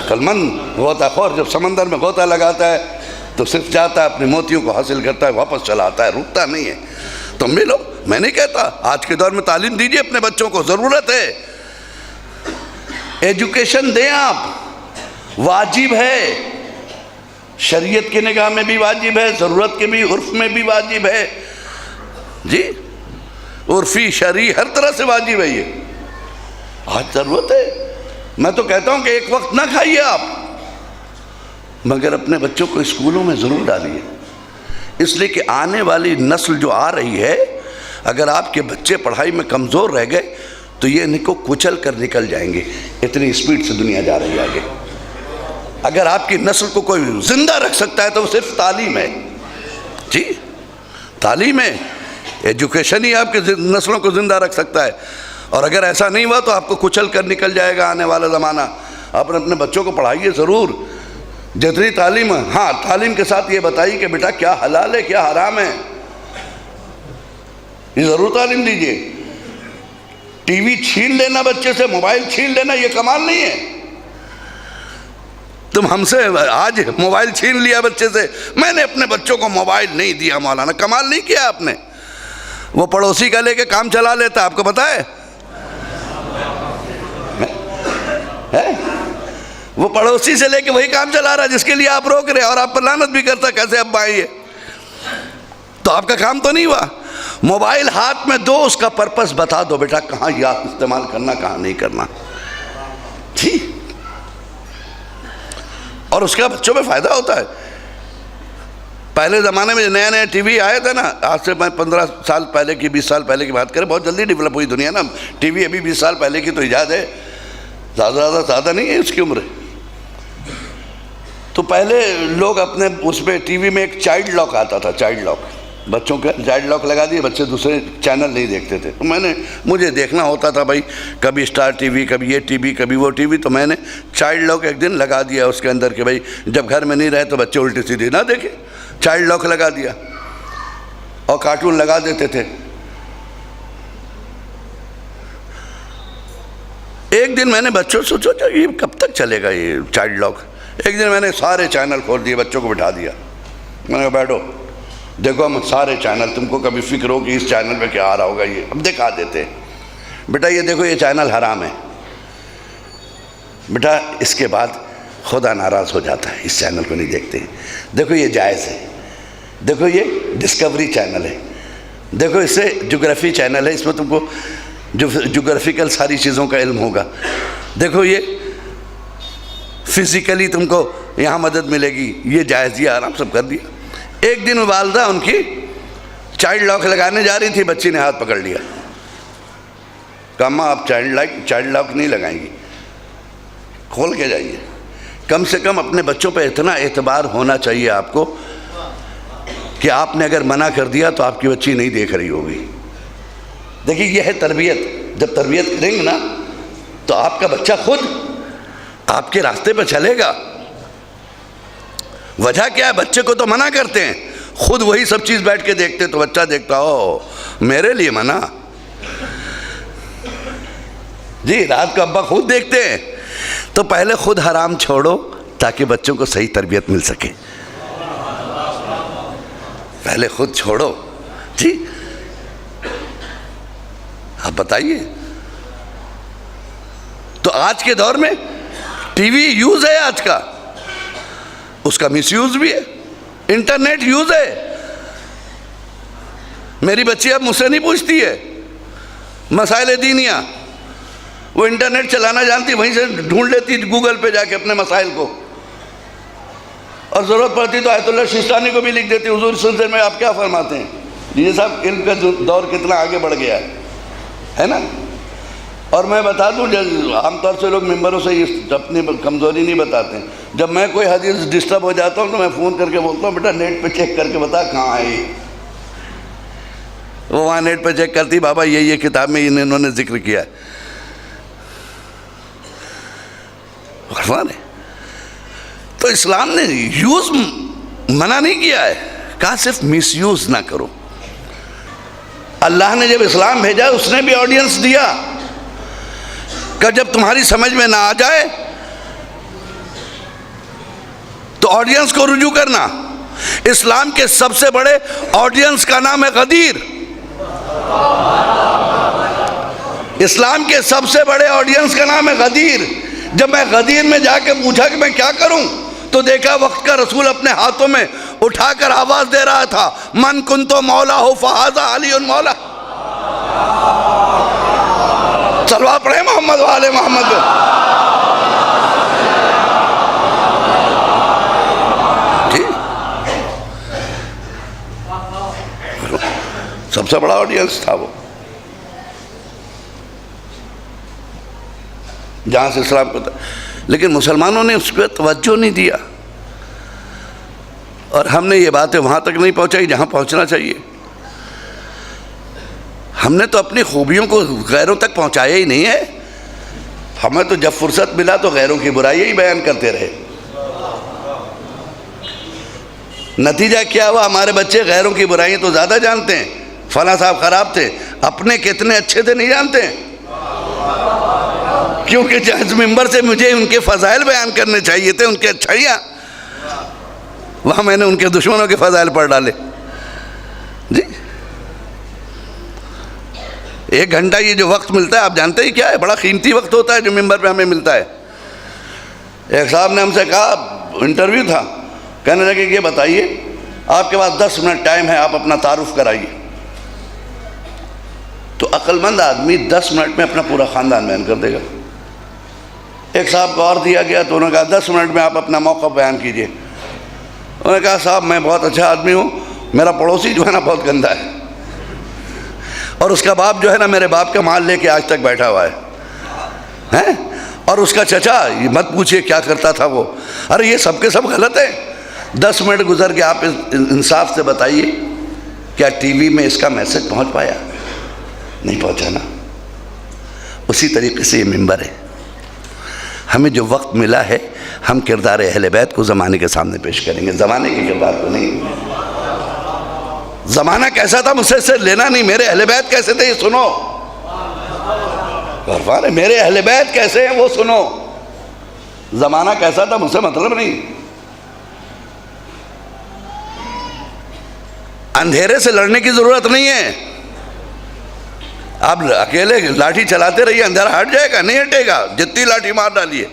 अक्लमंद गोताखोर जब समंदर में गोता लगाता है तो सिर्फ जाता है, अपने मोतियों को हासिल करता है, वापस चला आता है, रुकता नहीं है। तुम भी लो, मैं नहीं कहता, आज के दौर में तालीम दीजिए अपने बच्चों को, ज़रूरत है। एजुकेशन दें आप, वाजिब है, शरीयत की निगाह में भी वाजिब है, ज़रूरत के भी, उर्फ में भी वाजिब है जी, उर्फी शरी हर तरह से वाजिब है ये। आज ज़रूरत है। मैं तो कहता हूँ कि एक वक्त ना खाइए आप, मगर अपने बच्चों को स्कूलों में ज़रूर डालिए, इसलिए कि आने वाली नस्ल जो आ रही है, अगर आपके बच्चे पढ़ाई में कमज़ोर रह गए तो ये इनको कुचल कर निकल जाएंगे। इतनी स्पीड से दुनिया जा रही है आगे। अगर आपकी नस्ल को कोई ज़िंदा रख सकता है तो वो सिर्फ तालीम है जी, तालीम है, एजुकेशन ही आपकी नस्लों को ज़िंदा रख सकता है। और अगर ऐसा नहीं हुआ तो आपको कुचल कर निकल जाएगा आने वाला ज़माना। आप अपने बच्चों को पढ़ाइए ज़रूर, जितनी तालीम, हाँ तालीम के साथ ये बताइए कि बेटा क्या हलाल है क्या हराम है, ये ज़रूर तालीम दीजिए। टीवी छीन लेना बच्चे से, मोबाइल छीन लेना, ये कमाल नहीं है। तुम हमसे आज मोबाइल छीन लिया बच्चे से, मैंने अपने बच्चों को मोबाइल नहीं दिया, मौलाना कमाल नहीं किया आपने। वो पड़ोसी का लेके काम चला लेता, आपको पता है? वो पड़ोसी से लेके वही काम चला रहा जिसके लिए आप रोक रहे, और आप पर लानत भी करता, कैसे अब्बा आई है, तो आपका काम तो नहीं हुआ। मोबाइल हाथ में दो, उसका पर्पस बता दो, बेटा कहाँ याद इस्तेमाल करना कहाँ नहीं करना जी, और उसका बच्चों में फ़ायदा होता है। पहले ज़माने में नया नया टीवी आया था ना, आज से मैं 15 साल पहले की, 20 साल पहले की बात करें, बहुत जल्दी डेवलप हुई दुनिया ना। टीवी अभी 20 साल पहले की तो ईजाद है, ज़्यादा नहीं है उसकी उम्र। तो पहले लोग अपने उसमें टीवी में एक चाइल्ड लॉक आता था, चाइल्ड लॉक, बच्चों का चाइल्ड लॉक लगा दिए, बच्चे दूसरे चैनल नहीं देखते थे। तो मुझे देखना होता था भाई, कभी स्टार टीवी, कभी ये टीवी, कभी वो टीवी, तो मैंने चाइल्ड लॉक एक दिन लगा दिया उसके अंदर कि भाई जब घर में नहीं रहे तो बच्चे उल्टी सीधी ना देखें, चाइल्ड लॉक लगा दिया और कार्टून लगा देते थे। एक दिन मैंने बच्चों से सोचा ये कब तक चलेगा ये चाइल्ड लॉक। एक दिन मैंने सारे चैनल खोल दिए, बच्चों को बिठा दिया, मैंने कहा बैठो देखो हम सारे चैनल, तुमको कभी फिक्र हो कि इस चैनल पे क्या आ रहा होगा, ये अब दिखा देते हैं। बेटा ये देखो ये चैनल हराम है, बेटा इसके बाद खुदा नाराज़ हो जाता है, इस चैनल को नहीं देखते। देखो ये जायज़ है, देखो ये डिस्कवरी चैनल है, देखो इससे ज्योग्राफी चैनल है, इसमें तुमको जो ज्योग्राफिकल सारी चीज़ों का इल्म होगा, देखो ये फिज़िकली तुमको यहाँ मदद मिलेगी, ये जायज़, ये आराम सब कर दिया। एक दिन वालदा उनकी चाइल्ड लॉक लगाने जा रही थी, बच्ची ने हाथ पकड़ लिया, कहा अम्मा आप चाइल्ड लॉक नहीं लगाएंगी, खोल के जाइए। कम से कम अपने बच्चों पे इतना एतबार होना चाहिए आपको कि आपने अगर मना कर दिया तो आपकी बच्ची नहीं देख रही होगी। देखिए यह है तरबियत। जब तरबियत करेंगे ना तो आपका बच्चा खुद आपके रास्ते पर चलेगा। वजह क्या है, बच्चे को तो मना करते हैं, खुद वही सब चीज़ बैठ के देखते तो बच्चा देखता हो मेरे लिए मना जी, रात को अब्बा खुद देखते हैं। तो पहले खुद हराम छोड़ो ताकि बच्चों को सही तरबियत मिल सके, पहले खुद छोड़ो जी। आप बताइए, तो आज के दौर में टीवी यूज़ है आज का, उसका मिसयूज़ भी है, इंटरनेट यूज़ है। मेरी बच्ची अब मुझसे नहीं पूछती है मसाइल दीनिया, वो इंटरनेट चलाना जानती, वहीं से ढूंढ लेती गूगल पे जाके अपने मसाइल को, और ज़रूरत पड़ती तो आयतुल्लाह सिस्तानी को भी लिख देती, हुजूर सिलसिले में आप क्या फरमाते हैं। ये सब इल्म का दौर कितना आगे बढ़ गया है ना। और मैं बता दूं, आमतौर से लोग मेंबरों से अपनी कमज़ोरी नहीं बताते। जब मैं कोई हदीस डिस्टर्ब हो जाता हूँ तो मैं फ़ोन करके बोलता हूँ बेटा नेट पे चेक करके बता कहाँ है ये। वो वहाँ नेट पे चेक करती, बाबा ये किताब में इन्होंने जिक्र किया है। तो इस्लाम ने यूज़ मना नहीं किया है, कहा सिर्फ मिसयूज़ ना करो। अल्लाह ने जब इस्लाम भेजा उसने भी ऑडियंस दिया कि जब तुम्हारी समझ में ना आ जाए तो ऑडियंस को रुजू करना। इस्लाम के सबसे बड़े ऑडियंस का नाम है गदीर। इस्लाम के सबसे बड़े ऑडियंस का नाम है गदीर। जब मैं गदीर में जाके पूछा कि मैं क्या करूं, तो देखा वक्त का रसूल अपने हाथों में उठाकर आवाज दे रहा था, मन कुंतो मौला हो फहाजा अली मौला। सलवा पढ़े मोहम्मद वाले मोहम्मद। सबसे बड़ा ऑडियंस था वो, जहां से इस्लाम को था। लेकिन मुसलमानों ने उस पर तवज्जो नहीं दिया, और हमने ये बातें वहां तक नहीं पहुंचाई जहां पहुंचना चाहिए। हमने तो अपनी खूबियों को गैरों तक पहुंचाया ही नहीं है। हमें तो जब फुर्सत मिला तो गैरों की बुराइयां ही बयान करते रहे। नतीजा क्या हुआ, हमारे बच्चे गैरों की बुराइयां तो ज़्यादा जानते हैं। फला साहब ख़राब थे, अपने कितने अच्छे थे नहीं जानते हैं। क्योंकि इस मिंबर से मुझे उनके फ़ज़ाइल बयान करने चाहिए थे, उनके अच्छाइयाँ, वहाँ मैंने उनके दुश्मनों के फ़ज़ाइल पढ़ डाले। जी, 1 घंटा ये जो वक्त मिलता है, आप जानते ही क्या है, बड़ा कीमती वक्त होता है जो मिंबर पे हमें मिलता है। एक साहब ने हमसे कहा, इंटरव्यू था, कहने लगे ये बताइए आपके पास 10 मिनट टाइम है, आप अपना तारुफ कराइए। तो अक्लमंद आदमी 10 मिनट में अपना पूरा ख़ानदान बयान कर देगा। एक साहब को और दिया गया तो उन्होंने कहा 10 मिनट में आप अपना मौक़िफ़ बयान कीजिए। उन्होंने कहा साहब मैं बहुत अच्छा आदमी हूँ, मेरा पड़ोसी जो है ना बहुत गंदा है, और उसका बाप जो है ना मेरे बाप का माल लेके आज तक बैठा हुआ है, और उसका चचा ये मत पूछिए क्या करता था वो। अरे ये सब के सब गलत है। 10 मिनट गुजर के आप इंसाफ से बताइए क्या टीवी में इसका मैसेज पहुंच पाया? नहीं पहुंचा ना। उसी तरीके से ये मिंबर है। हमें जो वक्त मिला है हम किरदार अहले बैत को ज़माने के सामने पेश करेंगे, ज़माने के किरदार को नहीं। ज़माना कैसा था मुझसे इससे लेना नहीं, मेरे अहले बैत कैसे थे ये सुनो। गौरवान है, मेरे अहले बैत कैसे हैं वो सुनो। ज़माना कैसा था मुझसे मतलब नहीं। अंधेरे से लड़ने की ज़रूरत नहीं है। आप अकेले लाठी चलाते रहिए, अंधेरा हट जाएगा? नहीं हटेगा, जितनी लाठी मार डालिए।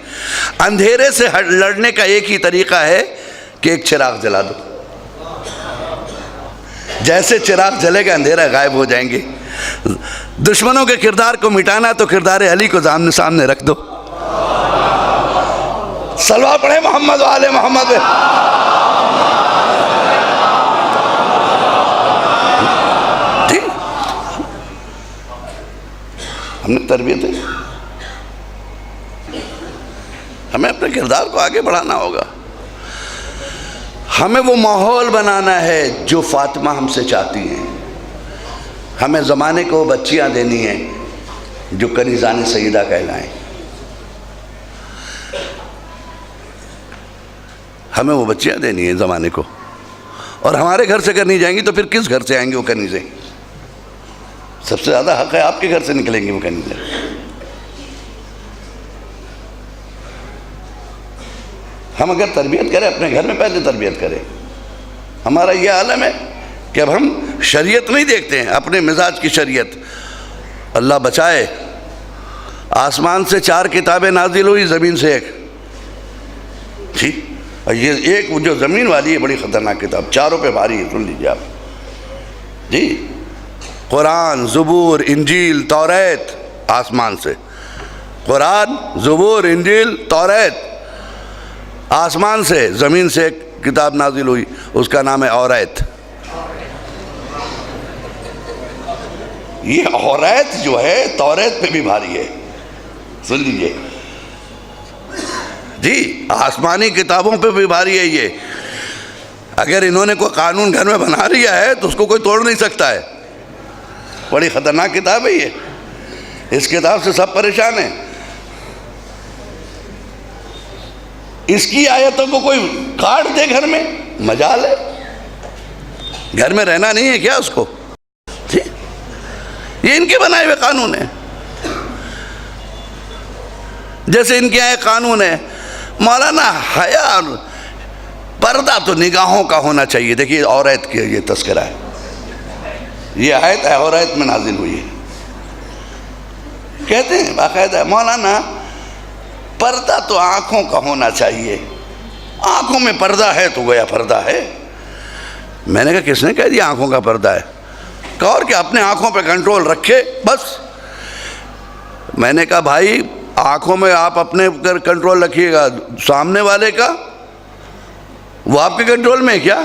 अंधेरे से लड़ने का एक ही तरीका है कि एक चिराग जला दो। जैसे चिराग जलेगा अंधेरा गायब हो जाएंगे। दुश्मनों के किरदार को मिटाना तो किरदार अली को सामने सामने रख दो। सलवा पढ़े मोहम्मद वाले मोहम्मद। हमने तरबियत है, हमें अपने किरदार को आगे बढ़ाना होगा। हमें वो माहौल बनाना है जो फातिमा हमसे चाहती हैं। हमें ज़माने को बच्चियां देनी हैं जो कनीज़ान सईदा कहलाएं। हमें वो बच्चियां देनी है ज़माने को, और हमारे घर से अगर नहीं जाएंगी तो फिर किस घर से आएंगे वो कनीज़ें? सबसे ज़्यादा हक है आपके घर से निकलेंगे वो कनीज़ें। हम अगर तरबियत करें अपने घर में, पहले तरबियत करें। हमारा ये आलम है कि अब हम शरीयत नहीं देखते हैं, अपने मिजाज की शरीयत। अल्लाह बचाए, आसमान से 4 किताबें नाजिल हुई, ज़मीन से 1। ठीक, और ये एक जो ज़मीन वाली है बड़ी ख़तरनाक किताब, चारों पे भारी है, सुन लीजिए आप जी। कुरान, ज़बूर, इंजील, तौरात, आसमान से। कुरान, ज़बूर, इंजील, तौरात आसमान से। ज़मीन से एक किताब नाजिल हुई, उसका नाम है औरात। ये औरात जो है तौरात पे भी भारी है, सुन लीजिए जी। आसमानी किताबों पे भी भारी है ये। अगर इन्होंने कोई कानून घर में बना लिया है तो उसको कोई तोड़ नहीं सकता है। बड़ी ख़तरनाक किताब है ये। इस किताब से सब परेशान हैं। इसकी आयतों को कोई काट दे घर में, मजाल है। घर में रहना नहीं है क्या उसको? ठीक, ये इनके बनाए हुए कानून है। जैसे इनके यहाँ कानून है मौलाना हया और पर्दा तो निगाहों का होना चाहिए। देखिए औरत की ये तस्करा है, ये आयत औरत में नाजिल हुई है। कहते हैं बाकायदा मौलाना पर्दा तो आँखों का होना चाहिए, आँखों में पर्दा है तो गया पर्दा है। मैंने कहा किसने कह दिया आँखों का पर्दा है? कहा और क्या, अपने आँखों पे कंट्रोल रखे बस। मैंने कहा भाई आँखों में आप अपने कंट्रोल रखिएगा, सामने वाले का वो आपके कंट्रोल में है क्या?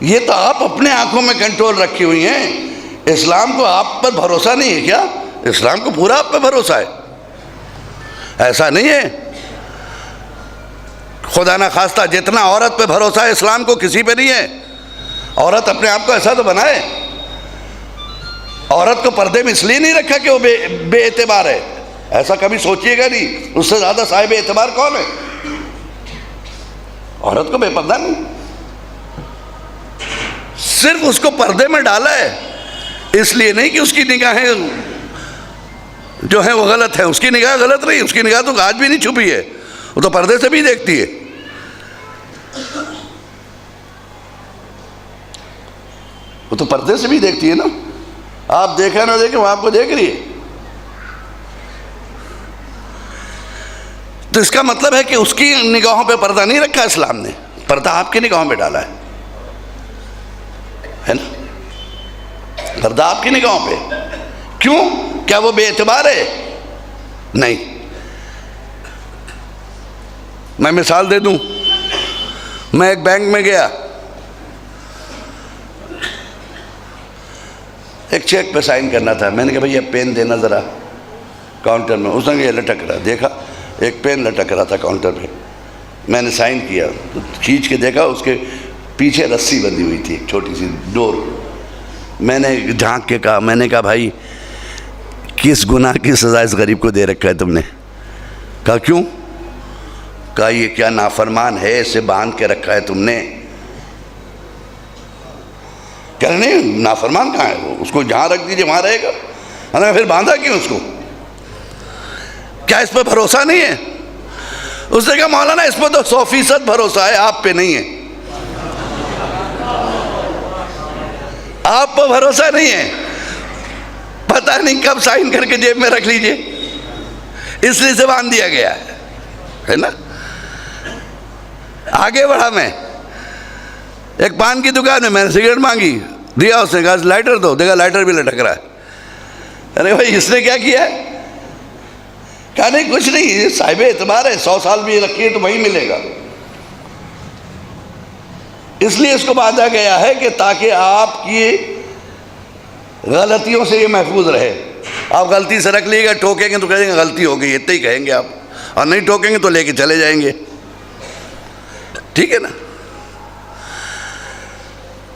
ये तो आप अपने आँखों में कंट्रोल रखी हुई हैं। इस्लाम को आप पर भरोसा नहीं है क्या? इस्लाम को पूरा आप पर भरोसा है, ऐसा नहीं है। खुदा ना खास्ता जितना औरत पे भरोसा है इस्लाम को किसी पे नहीं है। औरत अपने आप को ऐसा तो बनाए। औरत को पर्दे में इसलिए नहीं रखा कि वो बेएतबार है, ऐसा कभी सोचिएगा नहीं। उससे ज़्यादा साहिब एतबार कौन है? औरत को बेपर्दा नहीं, सिर्फ उसको पर्दे में डाला है इसलिए नहीं कि उसकी निगाहें जो है वो गलत है। उसकी निगाह गलत नहीं, उसकी निगाह तो आज भी नहीं छुपी है, वो तो पर्दे से भी देखती है। वो तो पर्दे से भी देखती है ना। आप देखा ना देखे वो आपको देख रही है। तो इसका मतलब है कि उसकी निगाहों पे पर्दा नहीं रखा इस्लाम ने, पर्दा आपकी निगाहों में डाला है ना। पर्दा आपकी निगाहों पे क्यों? क्या वो बेएतबार है? नहीं। मैं मिसाल दे दूं, मैं एक बैंक में गया, एक चेक पे साइन करना था। मैंने कहा भैया पेन देना ज़रा काउंटर में। उसने ये लटक रहा, देखा एक पेन लटक रहा था काउंटर पे। मैंने साइन किया तो खींच के देखा उसके पीछे रस्सी बंधी हुई थी, छोटी सी डोर। मैंने झांक के कहा, मैंने कहा भाई किस गुनाह की सज़ा इस गरीब को दे रखा है तुमने? कहा क्यों? कहा ये क्या नाफरमान है, इसे बांध के रखा है तुमने। कह रहे नहीं नाफरमान कहाँ है वो, उसको जहाँ रख दीजिए वहाँ रहेगा। मैंने फिर बांधा क्यों उसको? क्या इस पर भरोसा नहीं है? उसने कहा मौलाना इस पर तो 100% भरोसा है, आप पे नहीं है। आप पर भरोसा नहीं है, पता नहीं कब साइन करके जेब में रख लीजिए, इसलिए से बांध दिया गया है ना। आगे बढ़ा मैं, एक पान की दुकान में मैंने सिगरेट मांगी, दिया, उसने कहा लाइटर दो, देखा लाइटर भी लटक रहा है। अरे भाई इसने क्या किया है? कहा नहीं कुछ नहीं, ये साहिब एतबार है, 100 साल भी रखिए तो वही मिलेगा। इसलिए इसको बांधा गया है कि ताकि आपकी गलतियों से ये महफूज रहे। आप गलती से रख लीजिएगा, ठोकेंगे तो कहेंगे गलती हो गई, इतना ही कहेंगे आप, और नहीं ठोकेंगे तो लेके चले जाएंगे। ठीक है ना।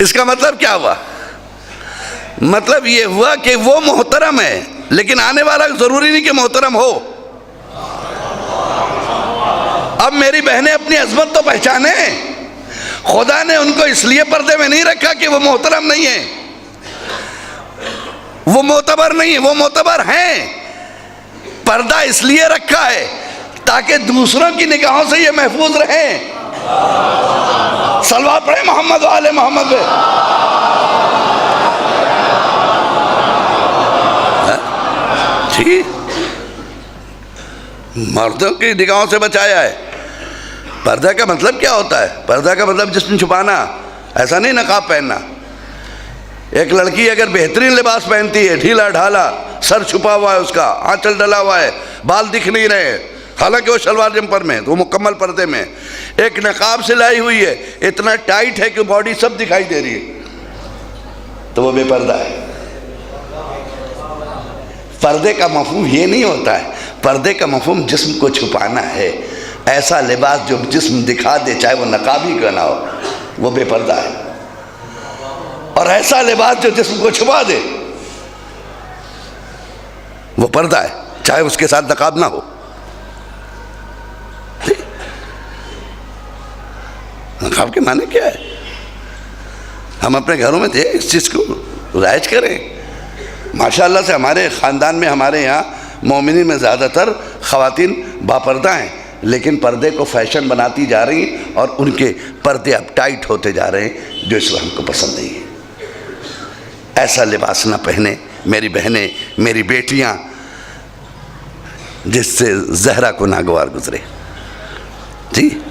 इसका मतलब क्या हुआ? मतलब ये हुआ कि वो मोहतरम है, लेकिन आने वाला जरूरी नहीं कि मोहतरम हो। अब मेरी बहनें अपनी अजमत तो पहचाने। खुदा ने उनको इसलिए पर्दे में नहीं रखा कि वो मोहतरम नहीं है, वो मोतबर नहीं है, वो मोतबर हैं। पर्दा इसलिए रखा है ताकि दूसरों की निगाहों से ये महफूज रहें। सलवात पढ़े मोहम्मद वाले मोहम्मद पे। ठीक, मर्दों की निगाहों से बचाया है। पर्दा का मतलब क्या होता है? पर्दा का मतलब जिस्म छुपाना, ऐसा नहीं नकाब पहनना। एक लड़की अगर बेहतरीन लिबास पहनती है, ढीला ढाला, सर छुपा हुआ है, उसका आंचल डला हुआ है, बाल दिख नहीं रहे, हालांकि वो शलवार जंपर में, तो वो मुकम्मल पर्दे में। एक नकाब से लाई हुई है, इतना टाइट है कि बॉडी सब दिखाई दे रही है, तो वो बेपर्दा है। पर्दे का मफहूम ये नहीं होता है। पर्दे का मफहूम जिस्म को छुपाना है। ऐसा लिबास जो जिस्म दिखा दे, चाहे वो नकाब ही क्यों ना हो, वो बेपर्दा है। और ऐसा लिबास जो जिस्म को छुपा दे, वो पर्दा है, चाहे उसके साथ नकाब ना हो। नकाब के माने क्या है? हम अपने घरों में थे, इस चीज़ को राइज करें। माशाअल्लाह से हमारे ख़ानदान में, हमारे यहाँ मोमिनी में ज़्यादातर ख़वातीन बापर्दा हैं, लेकिन पर्दे को फैशन बनाती जा रही हैं और उनके पर्दे अब टाइट होते जा रहे हैं, जो इस्लाम को पसंद नहीं है। ऐसा लिबास ना पहने मेरी बहनें, मेरी बेटियाँ। जिससे जहरा को नागवार गुजरे। जी,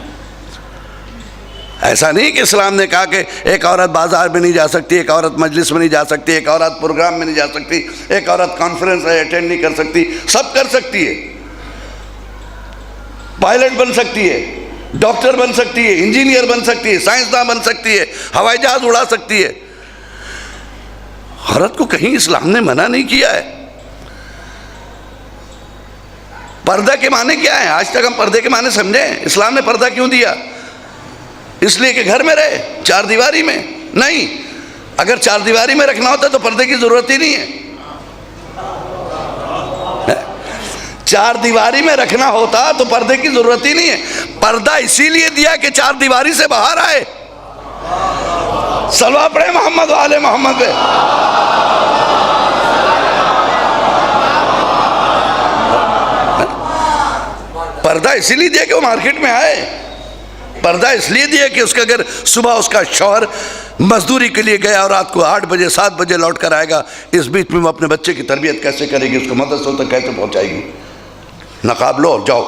ऐसा नहीं कि इस्लाम ने कहा कि एक औरत बाजार में नहीं जा सकती, एक औरत मजलिस में नहीं जा सकती, एक औरत प्रोग्राम में नहीं जा सकती, एक औरत कॉन्फ्रेंस अटेंड नहीं कर सकती। सब कर सकती है। पायलट बन सकती है, डॉक्टर बन सकती है, इंजीनियर बन सकती है, साइंसदान बन सकती है, हवाई जहाज उड़ा सकती है। औरत को कहीं इस्लाम ने मना नहीं किया है। पर्दा के माने क्या है? आज तक हम पर्दे के माने समझे? इस्लाम ने पर्दा क्यों दिया? इसलिए कि घर में रहे, चार दीवारी में नहीं। अगर चार दीवारी में रखना होता तो पर्दे की जरूरत ही नहीं है। चार दीवारी में रखना होता तो पर्दे की जरूरत ही नहीं है। पर्दा इसीलिए दिया कि चार दीवारी से बाहर आए। सलवा पढ़े मोहम्मद वाले मोहम्मद पे। पर्दा इसीलिए दिया कि वो मार्केट में आए। पर्दा इसलिए दिया कि उसका अगर सुबह उसका शौहर मजदूरी के लिए गया और रात को 8 बजे 7 बजे लौट कर आएगा, इस बीच में वो अपने बच्चे की तरबियत कैसे करेगी, उसको मदरसों तक कैसे पहुंचाएगी? नकाब लो और जाओ।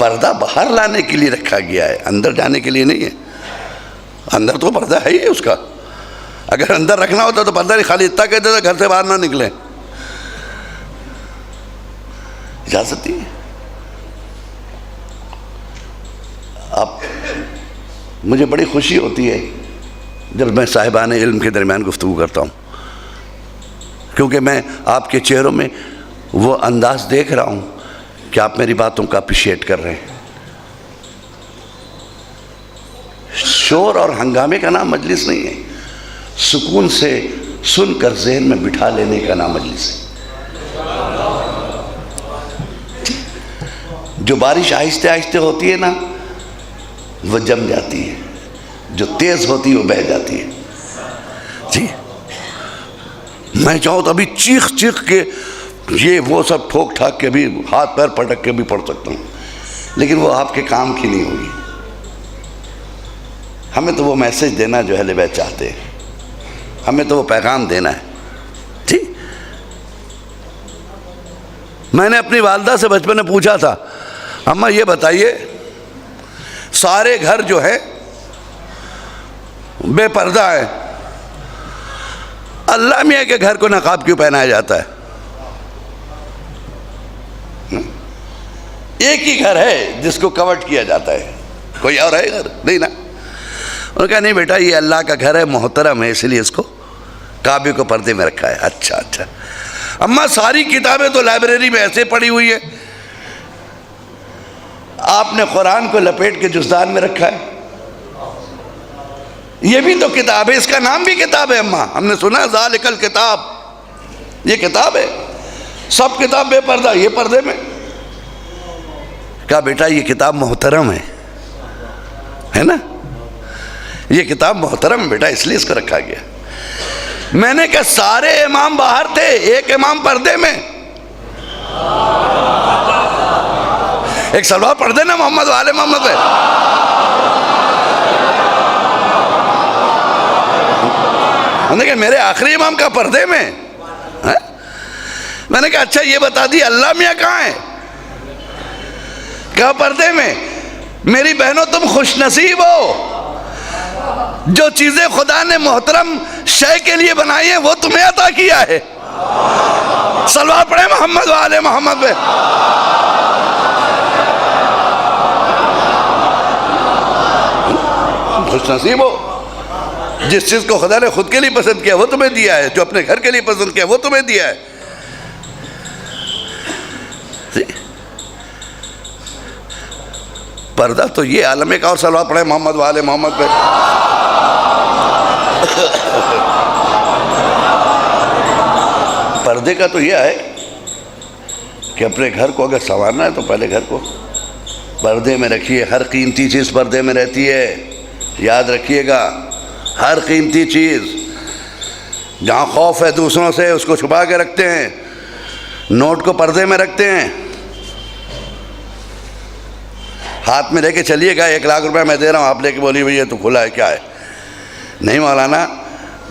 पर्दा बाहर लाने के लिए रखा गया है, अंदर जाने के लिए नहीं है। अंदर तो पर्दा है ही उसका। अगर अंदर रखना होता तो पर्दा नहीं, खाली इतना कहते थे घर से बाहर ना निकले। इजाजत नहीं है। अब मुझे बड़ी खुशी होती है जब मैं साहिबान इल्म के दरमियान गुफ्तगू करता हूँ, क्योंकि मैं आपके चेहरों में वो अंदाज देख रहा हूँ कि आप मेरी बातों का अप्रिशिएट कर रहे हैं। शोर और हंगामे का नाम मजलिस नहीं है, सुकून से सुनकर जहन में बिठा लेने का नाम मजलिस है। जो बारिश आहिस्ते आहिस्ते होती है ना, वो जम जाती है, जो तेज होती है वो बह जाती है। जी, मैं चाहूँ तो अभी चीख चीख के ये वो सब ठोक ठाक के भी, हाथ पैर पटक के भी पढ़ सकता हूँ, लेकिन वो आपके काम की नहीं होगी। हमें तो वो मैसेज देना जो अहले बैत चाहते हैं, हमें तो वो पैगाम देना है। जी, मैंने अपनी वालदा से बचपन में पूछा था, अम्मा ये बताइए, सारे घर जो है बेपर्दा है, अल्लाह मियाँ के घर को नकाब क्यों पहनाया जाता है? एक ही घर है जिसको कवर्ड किया जाता है, कोई और है घर नहीं ना। उन्होंने कहा नहीं बेटा, ये अल्लाह का घर है, मोहतरम है, इसलिए इसको काबे को पर्दे में रखा है। अच्छा अच्छा। अम्मा सारी किताबें तो लाइब्रेरी में ऐसे पड़ी हुई है, आपने कुरान को लपेट के जुज़दान में रखा है। ये भी तो किताब है, इसका नाम भी किताब है। अम्मा हमने सुना ज़ालिकल किताब, ये किताब है। सब किताब बेपर्दा, ये पर्दे में। कहा बेटा ये किताब मोहतरम है ना, ये किताब मोहतरम है बेटा, इसलिए इसको रखा गया। मैंने कहा सारे इमाम बाहर थे, एक इमाम पर्दे में। एक सलवार पढ़ देना मोहम्मद वाले मोहम्मद पे। मैंने कहा मेरे आखिरी इमाम का पर्दे में है? मैंने कहा अच्छा ये बता दी अल्लाह मियाँ कहाँ है? कहा पर्दे में। मेरी बहनों तुम खुशनसीब हो, जो चीजें खुदा ने मोहतरम शय के लिए बनाई है वो तुम्हें अता किया है। सलवार पढ़े मोहम्मद वाले मोहम्मद पे। खुशनसीब हो, जिस चीज को खुदा ने खुद के लिए पसंद किया वो तुम्हें दिया है, जो अपने घर के लिए पसंद किया वो तुम्हें दिया है। पर्दा तो ये आलम एक और सलवार पढ़े मोहम्मद वाले मोहम्मद पे। पर्दे का तो यह है कि अपने घर को अगर संवारना है तो पहले घर को पर्दे में रखिए। हर कीमती चीज़ पर्दे में रहती है, याद रखिएगा। हर कीमती चीज़, जहाँ खौफ है दूसरों से उसको छुपा के रखते हैं, नोट को पर्दे में रखते हैं। हाथ में लेके चलिएगा, 1 लाख रुपए मैं दे रहा हूँ, आप लेके बोलिए भैया तो खुला है क्या है? नहीं मौलाना,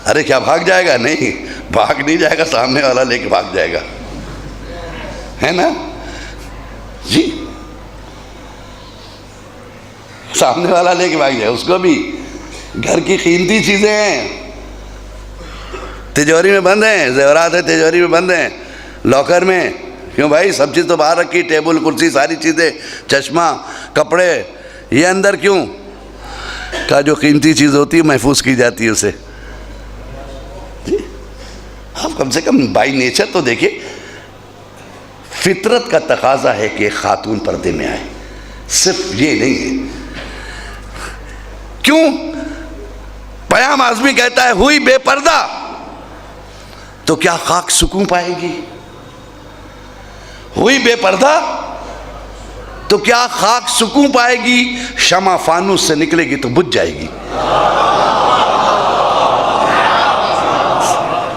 अरे क्या भाग जाएगा? नहीं भाग नहीं जाएगा, सामने वाला लेके भाग जाएगा। है ना जी। सामने वाला लेके भाग जाए, उसको भी घर की कीमती चीजें हैं, तिजोरी में बंद हैं, जेवरात है तिजोरी में बंद हैं, लॉकर में। क्यों भाई, सब चीज़ तो बाहर रखी, टेबल कुर्सी सारी चीज़ें, चश्मा, कपड़े, ये अंदर क्यों? का जो कीमती चीज़ होती है महफूज की जाती है उसे। आप कम से कम बाई नेचर तो देखिए, फितरत का तकाजा है कि खातून पर्दे में आए, सिर्फ ये नहीं है। क्यों? पयाम आज़मी कहता है हुई बेपर्दा तो क्या खाक सुकून पाएगी? हुई बेपर्दा तो क्या खाक सुकून पाएगी? शमा फानूस से निकलेगी तो बुझ जाएगी।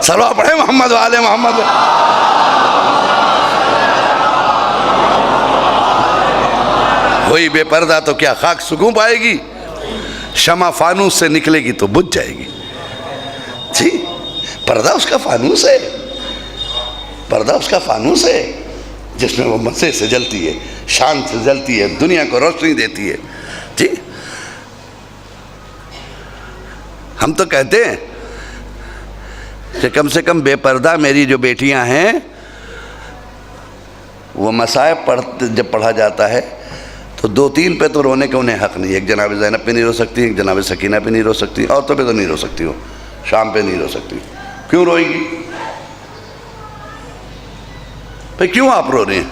सलवा पढ़े मोहम्मद वाले मोहम्मद। हुई बेपर्दा तो क्या खाक सुकून पाएगी? शमा फानूस से निकलेगी तो बुझ जाएगी। जी, पर्दा उसका फानूस है, पर्दा उसका फानूस है जिसमें वो मज़े से जलती है, शान से जलती है, दुनिया को रोशनी देती है। जी, हम तो कहते हैं कि कम से कम बेपर्दा मेरी जो बेटियां हैं, वो मसाइब जब पढ़ा जाता है तो 2-3 पे तो रोने का उन्हें हक नहीं। एक जनाब ज़ैनब पे नहीं रो सकती, एक जनाब सकीना पे नहीं रो सकती, औरतों पे तो नहीं रो सकती, हो शाम पे नहीं रो सकती। क्यों रोएगी भाई? क्यों आप रो रहे हैं?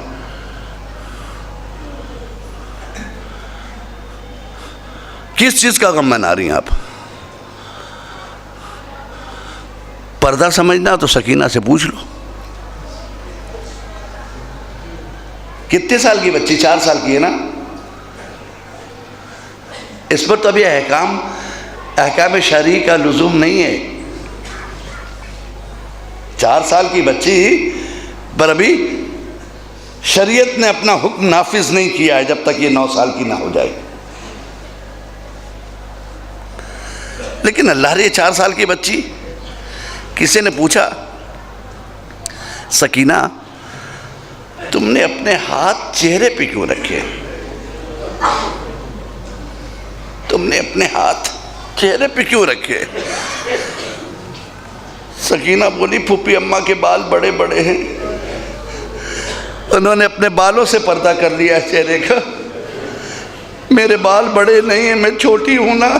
किस चीज का गम मना रही हैं आप? पर्दा समझना तो सकीना से पूछ लो। कितने साल की बच्ची? 4 साल की है ना? इस पर तो अभी अहकाम शरई का लुज़ूम नहीं है। 4 साल की बच्ची पर अभी शरीयत ने अपना हुक्म नाफिज नहीं किया है जब तक ये 9 साल की ना हो जाए। लेकिन अल्लाह रे, 4 साल की बच्ची, किसी ने पूछा, सकीना तुमने अपने हाथ चेहरे पे क्यों रखे? तुमने अपने हाथ चेहरे पे क्यों रखे? सकीना बोली, फूफी अम्मा के बाल बड़े बड़े हैं, उन्होंने अपने बालों से पर्दा कर लिया चेहरे का। मेरे बाल बड़े नहीं हैं, मैं छोटी हूं ना,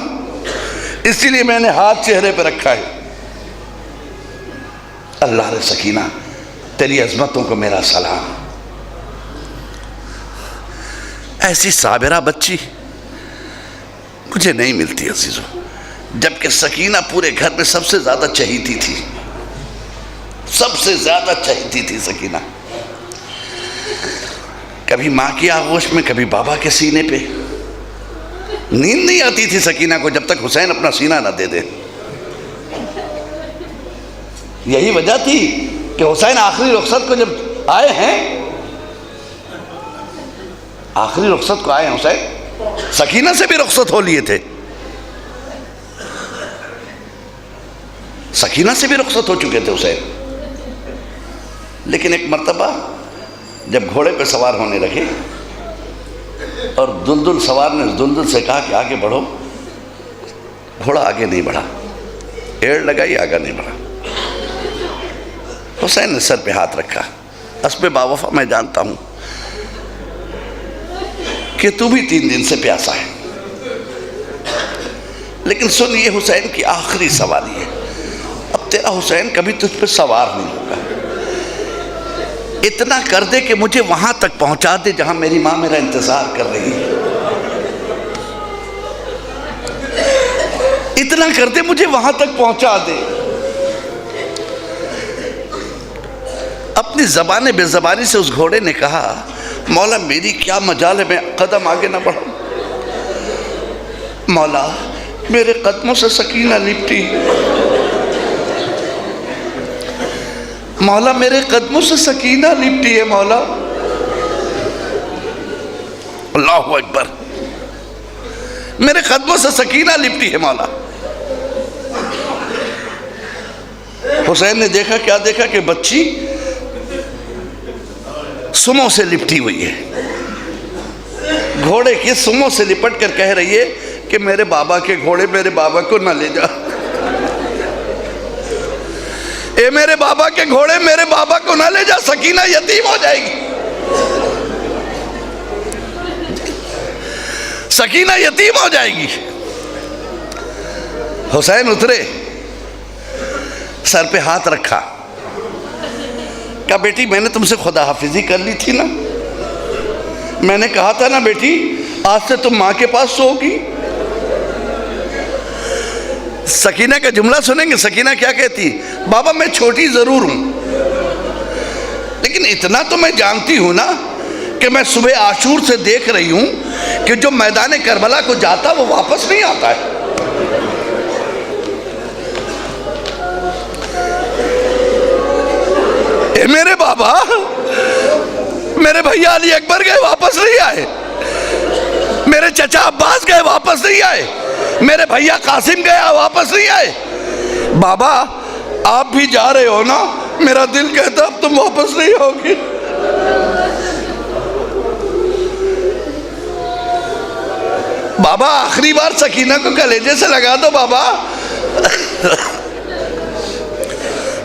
इसीलिए मैंने हाथ चेहरे पे रखा है। अल्लाह रे सकीना, तेरी अजमतों को मेरा सलाम। ऐसी साबिरा बच्ची मुझे नहीं मिलती अजीजों। जबकि सकीना पूरे घर में सबसे ज्यादा चहीती थी, सबसे ज्यादा चहीती थी सकीना। कभी माँ की आगोश में, कभी बाबा के सीने पे। नींद नहीं आती थी सकीना को जब तक हुसैन अपना सीना ना दे दे। यही वजह थी कि हुसैन आखिरी रुखसत को जब आए हैं, आखिरी रुखसत को आए हुसैन, सकीना से भी रुखसत हो लिए थे, सकीना से भी रुखसत हो चुके थे हुसैन। लेकिन एक मर्तबा जब घोड़े पे सवार होने लगे और दुलदुल सवार ने दुलदुल से कहा कि आगे बढ़ो, घोड़ा आगे नहीं बढ़ा, एड़ लगाई, आगे नहीं बढ़ा। हुसैन ने सर पे हाथ रखा, अस्बे बावफा मैं जानता हूं कि तू भी 3 दिन से प्यासा है, लेकिन सुन, ये हुसैन की आखिरी सवारी है, अब तेरा हुसैन कभी तुझ पे सवार नहीं होगा। इतना कर दे कि मुझे वहां तक पहुंचा दे जहां मेरी मां मेरा इंतजार कर रही है। इतना कर दे, मुझे वहां तक पहुंचा दे। अपनी ज़बान बेज़बानी से उस घोड़े ने कहा, मौला मेरी क्या मजाल है, मैं कदम आगे ना बढ़ूं। मौला मेरे कदमों से सकीना लिपटी, मौला मेरे कदमों से सकीना लिपटी है मौला। अल्लाहु अकबर, मेरे कदमों से सकीना लिपटी है मौला। हुसैन ने देखा, क्या देखा कि बच्ची सुमो से लिपटी हुई है, घोड़े की सुमो से लिपट कर कह रही है कि मेरे बाबा के घोड़े मेरे बाबा को ना ले जा, ए मेरे बाबा के घोड़े मेरे बाबा को ना ले जा, सकीना यतीम हो जाएगी, सकीना यतीम हो जाएगी। हुसैन उतरे, सर पे हाथ रखा, कहा बेटी मैंने तुमसे खुदा हाफिजी कर ली थी ना, मैंने कहा था ना बेटी आज से तुम माँ के पास सोओगी। सकीना का जुमला सुनेंगे, सकीना क्या कहती, बाबा मैं छोटी जरूर हूं लेकिन इतना तो मैं जानती हूं ना कि मैं सुबह आशूर से देख रही हूं कि जो मैदान करबला को जाता वो वापस नहीं आता है। ए मेरे बाबा, मेरे भैया अली अकबर गए वापस नहीं आए, मेरे चचा अब्बास गए वापस नहीं आए, मेरे भैया कासिम गया वापस नहीं आए। बाबा आप भी जा रहे हो ना, मेरा दिल कहता अब तुम वापस नहीं होगी। बाबा आखिरी बार सकीना को कलेजे से लगा दो बाबा।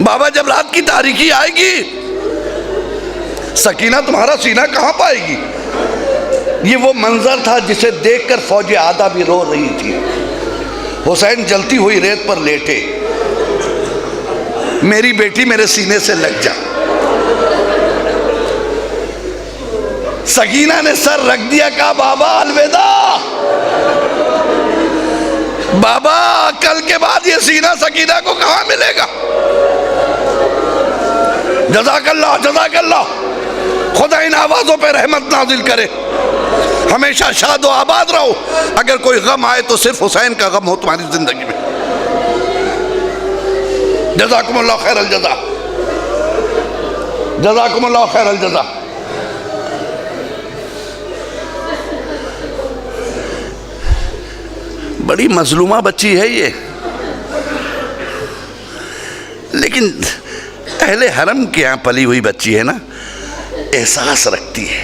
बाबा जब रात की तारीकी आएगी सकीना तुम्हारा सीना कहां पाएगी। ये वो मंजर था जिसे देखकर फौज आदा भी रो रही थी। हुसैन जलती हुई रेत पर लेटे, मेरी बेटी मेरे सीने से लग जा। सकीना ने सर रख दिया, कहा बाबा अलविदा। बाबा कल के बाद ये सीना सकीना को कहां मिलेगा। जज़ाकल्लाह जज़ाकल्लाह, खुदा इन आवाज़ों पे रहमत नाजिल करे, हमेशा शाद व आबाद रहो। अगर कोई गम आए तो सिर्फ हुसैन का गम हो तुम्हारी जिंदगी में। जज़ाकुमुल्लाह खैरल जज़ा, जज़ाकुमुल्लाह खैरल जज़ा। बड़ी मजलूमा बच्ची है ये, लेकिन अहले हरम के यहाँ पली हुई बच्ची है ना, एहसास रखती है।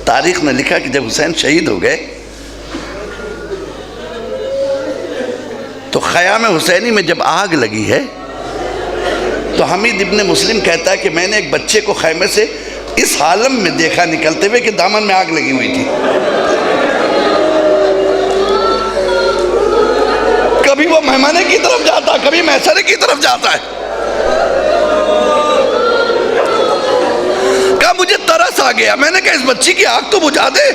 तारीख ने लिखा कि जब हुसैन शहीद हो गए तो ख़याम हुसैनी में जब आग लगी है तो हमीद इब्ने मुस्लिम कहता है कि मैंने एक बच्चे को खैमे से इस हालम में देखा निकलते हुए कि दामन में आग लगी हुई थी। कभी वो मेहमाने की तरफ जाता, कभी मैसरे की तरफ जाता है। कहा मुझे तरस आ गया, मैंने कहा इस बच्ची की आग तो बुझा दे।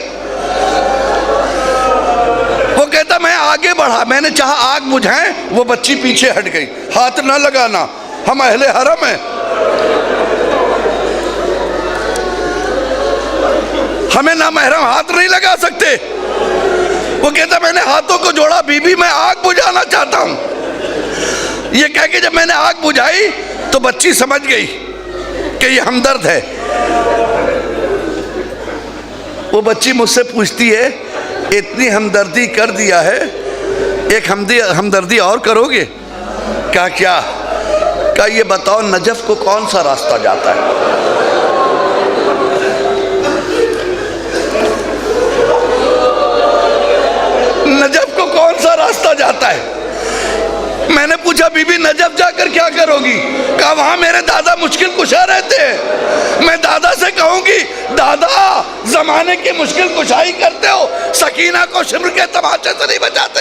वो कहता मैं आगे बढ़ा, मैंने चाहा आग बुझाएं, वो बच्ची पीछे हट गई। हाथ न लगाना, हम अहले हरम हैं, हमें ना महरम हाथ नहीं लगा सकते। वो कहता मैंने हाथों को जोड़ा, बीबी मैं आग बुझाना चाहता हूं। ये कह के जब मैंने आग बुझाई तो बच्ची समझ गई कि ये हमदर्द है। वो बच्ची मुझसे पूछती है इतनी हमदर्दी कर दिया है, एक हमदर्दी और करोगे? कहा क्या? कहा ये बताओ नजफ को कौन सा रास्ता जाता है? नजफ को कौन सा रास्ता जाता है? मैंने पूछा बीबी नजफ जाकर क्या करोगी? कहा वहां मेरे दादा मुश्किल कुशा रहते हैं, मैं दादा से कहूंगी दादा जमाने की मुश्किल कुशाई करते हो, सकीना को शिब्र के तमाचे से नहीं बचाते।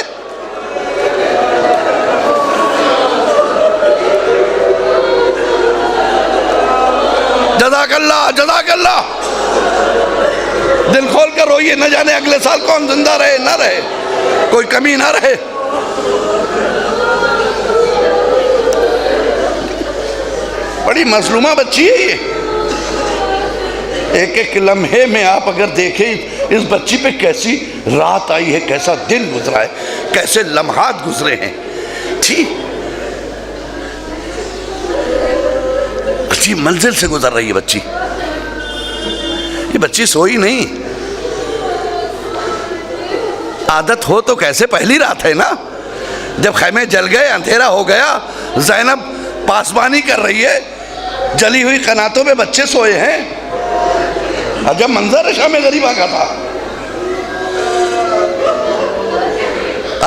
जज़ाकल्लाह जज़ाकल्लाह। दिल खोल कर रोइए, न जाने अगले साल कौन जिंदा रहे ना रहे, कोई कमी ना रहे। बड़ी मजलूमा बच्ची है ये। एक एक लम्हे में आप अगर देखें इस बच्ची पे कैसी रात आई है, कैसा दिन गुजरा है, कैसे लम्हात गुजरे हैं। ठीक अच्छी मंजिल से गुजर रही है बच्ची। ये बच्ची सोई नहीं, आदत हो तो कैसे पहली रात है ना, जब खैमे जल गए अंधेरा हो गया, ज़ैनब पासबानी कर रही है, जली हुई कनातों में बच्चे सोए हैं। अजब मंजर है शाम गरीबा का था।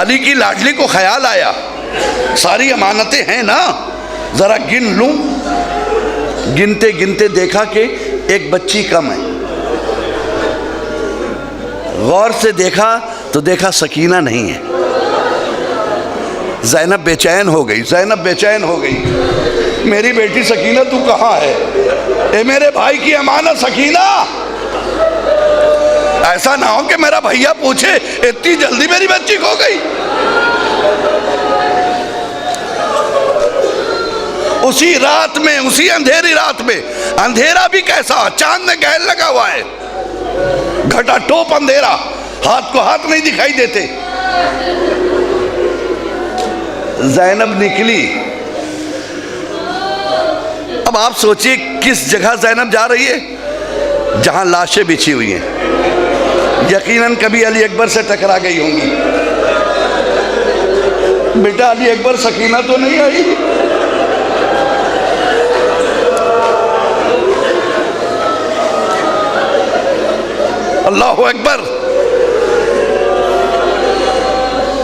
अली की लाडली को ख्याल आया सारी अमानतें हैं ना, जरा गिन लूं। गिनते गिनते देखा कि एक बच्ची कम है। गौर से देखा तो देखा सकीना नहीं है। ज़ैनब बेचैन हो गई, ज़ैनब बेचैन हो गई। मेरी बेटी सकीना तू कहाँ है? ए मेरे भाई की अमानत सकीना। ऐसा ना हो कि मेरा भैया पूछे इतनी जल्दी मेरी बच्ची खो गई। उसी रात में, उसी अंधेरी रात में, अंधेरा भी कैसा, चांद में गहल लगा हुआ है, घटा टोप अंधेरा, हाथ को हाथ नहीं दिखाई देते। ज़ैनब निकली। अब आप सोचिए किस जगह ज़ैनब जा रही है? जहां लाशें बिछी हुई हैं। यकीनन कभी अली अकबर से टकरा गई होंगी। बेटा अली अकबर सकीना तो नहीं आई? अल्लाहु अकबर।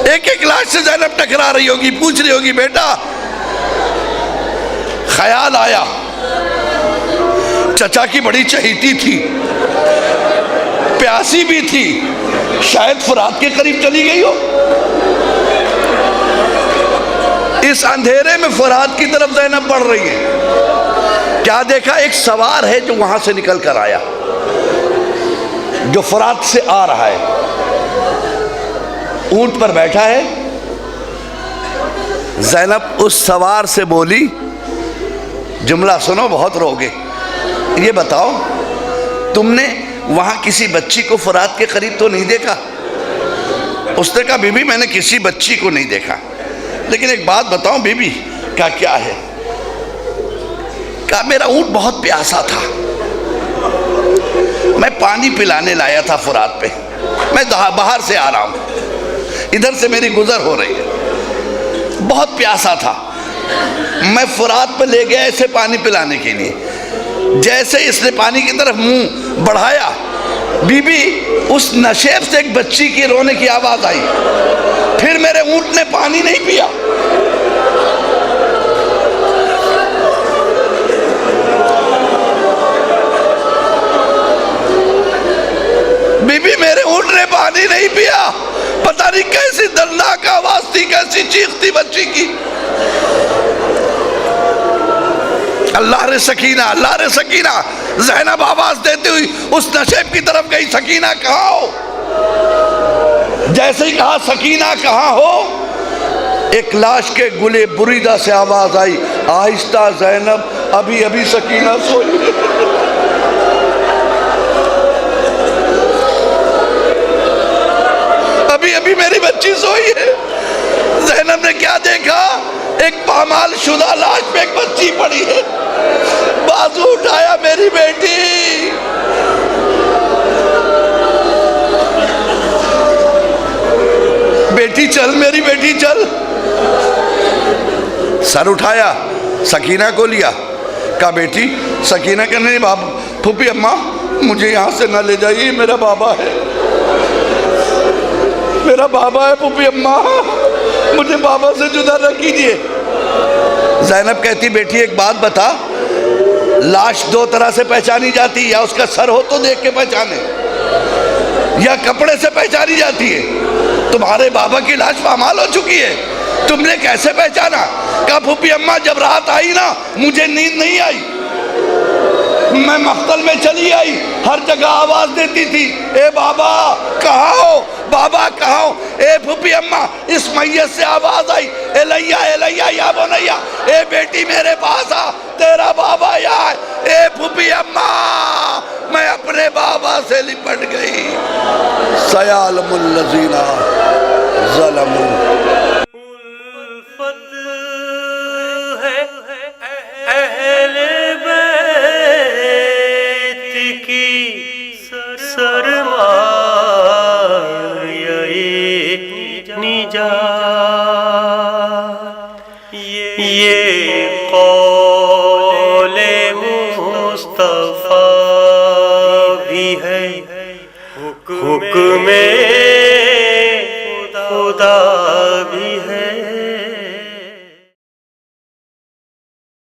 एक एक लाश से ज़ैनब टकरा रही होगी, पूछ रही होगी बेटा। ख्याल आया चचा की बड़ी चहीती थी, प्यासी भी थी, शायद फुरात के करीब चली गई हो। इस अंधेरे में फुरात की तरफ ज़ैनब बढ़ रही है। क्या देखा? एक सवार है जो वहां से निकल कर आया, जो फुरात से आ रहा है, ऊंट पर बैठा है। ज़ैनब उस सवार से बोली, जुमला सुनो बहुत रोगे, ये बताओ तुमने वहां किसी बच्ची को फुरात के करीब तो नहीं देखा? उसने कहा बीबी मैंने किसी बच्ची को नहीं देखा, लेकिन एक बात बताओ बीबी। क्या क्या है? कहा मेरा ऊंट बहुत प्यासा था, मैं पानी पिलाने लाया था फुरात पे। मैं बाहर से आ रहा हूं, इधर से मेरी गुजर हो रही है, बहुत प्यासा था, मैं फुरात पे ले गया इसे पानी पिलाने के लिए। जैसे इसने पानी की तरफ मुंह बढ़ाया, बीबी उस नशेब से एक बच्ची की रोने की आवाज आई। फिर मेरे ऊंट ने पानी नहीं पिया। बीबी मेरे ऊंट ने पानी नहीं पिया। पता नहीं कैसी दर्दनाक आवाज थी, कैसी चीख थी बच्ची की। अल्लाह रे सकीना, अल्लाह रे सकीना। ज़ैनब आवाज देती हुई उस नशेब की तरफ गई, सकीना कहाँ हो? जैसे ही कहा सकीना कहाँ हो, एक लाश के गुले बुरीदा से आवाज आई, आहिस्ता ज़ैनब, अभी अभी सकीना सोई। अभी अभी मेरी बच्ची सोई है। ज़ैनब ने क्या देखा? एक पामाल शुदा लाश पे एक बच्ची पड़ी है। बाजू उठाया, मेरी बेटी। बेटी चल, मेरी बेटी चल। सर उठाया, सकीना को लिया, कहा बेटी। सकीना कहने नहीं बाबा, फूफी अम्मा मुझे यहाँ से ना ले जाइए, मेरा बाबा है, मेरा बाबा है फूफी अम्मा, मुझे बाबा से जुदा न कीजिए। ज़ैनब कहती बेटी एक बात बता, लाश दो तरह से पहचानी जाती है, या उसका सर हो तो देख के पहचाने, या कपड़े से पहचानी जाती है। तुम्हारे बाबा की लाश पामाल हो चुकी है, तुमने कैसे पहचाना? कहा फूफी अम्मा जब रात आई ना, मुझे नींद नहीं आई, मैं मख्तल में चली आई, हर जगह आवाज देती थी, ए बाबा कहाँ हो, बाबा कहाँ हो? ए फूफी अम्मा, इस मैयत से आवाज आई, एलैया एलैया या बोनैया, ए बेटी मेरे पास आ, तेरा बाबा यहाँ। ए फूफी अम्मा, मैं अपने बाबा से लिपट गई। सयालमुल लज़ीना ज़लमू। ये कौले मुस्तफा